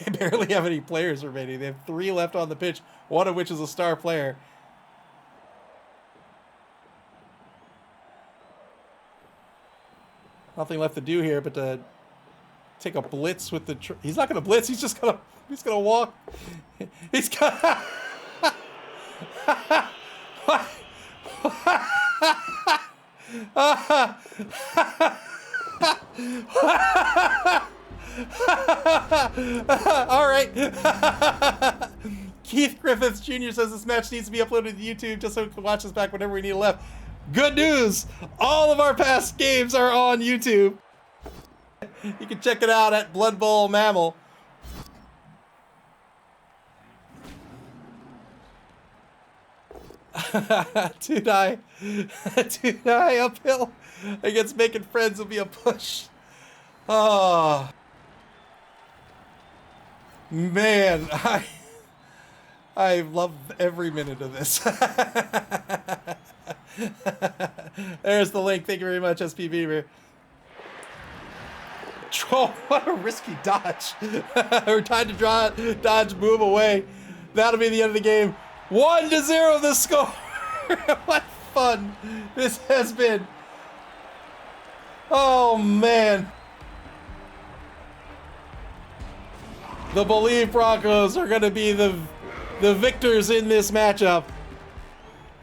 They barely have any players remaining. They have 3 left on the pitch, one of which is a star player. Nothing left to do here but to take a blitz with the... He's not going to blitz. He's just going to walk. He's gonna... All right. Keith Griffiths Jr. says this match needs to be uploaded to YouTube just so we can watch this back whenever we need it left. Good news! All of our past games are on YouTube. You can check it out at Blood Bowl MAML. Two-die uphill against making friends will be a push. Oh man, I love every minute of this. There's the link. Thank you very much, SP Beaver. Oh, what a risky dodge. We're trying to dodge, move away. That'll be the end of the game. 1-0 the score. What fun this has been. Oh man. The BoLieve Broncos are going to be the victors in this matchup.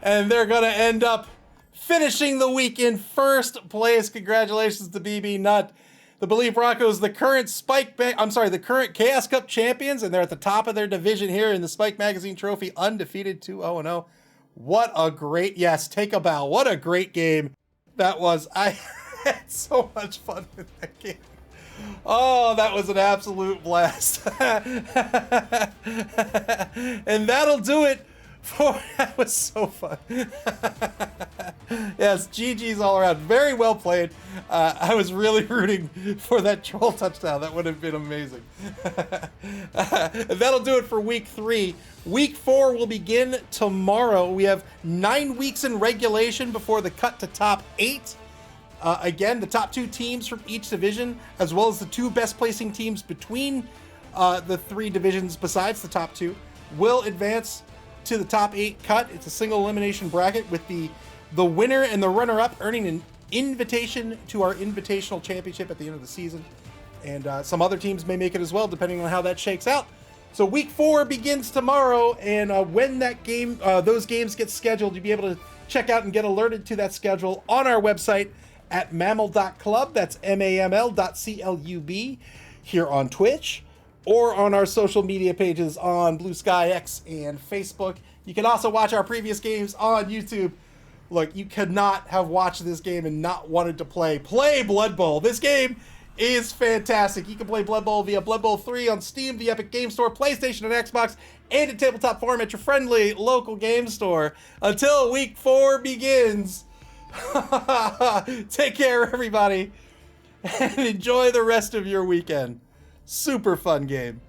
And they're going to end up finishing the week in first place. Congratulations to BB Nut. The BoLieve Broncos, the current the current Chaos Cup champions, and they're at the top of their division here in the Spike Magazine Trophy, undefeated 2-0-0. What a great, yes, take a bow. What a great game that was. I had so much fun with that game. Oh, that was an absolute blast. And that'll do it for, that was so fun. Yes, GG's all around. Very well played. I was really rooting for that troll touchdown. That would have been amazing. That'll do it for week 3. Week 4 will begin tomorrow. We have 9 weeks in regulation before the cut to top 8. Again, the top 2 teams from each division, as well as the 2 best placing teams between the 3 divisions besides the top 2, will advance to the top 8 cut. It's a single elimination bracket with the winner and the runner-up earning an invitation to our Invitational Championship at the end of the season. And some other teams may make it as well, depending on how that shakes out. So week 4 begins tomorrow, and when that game, those games get scheduled, you'll be able to check out and get alerted to that schedule on our website at maml.club. That's maml.club here on Twitch, or on our social media pages on Blue Sky X and Facebook. You can also watch our previous games on YouTube. Look, you could not have watched this game and not wanted to play. Play Blood Bowl. This game is fantastic. You can play Blood Bowl via Blood Bowl 3 on Steam, the Epic Game Store, PlayStation and Xbox, and at Tabletop Forum at your friendly local game store. Until week 4 begins. Take care, everybody. and enjoy the rest of your weekend. Super fun game.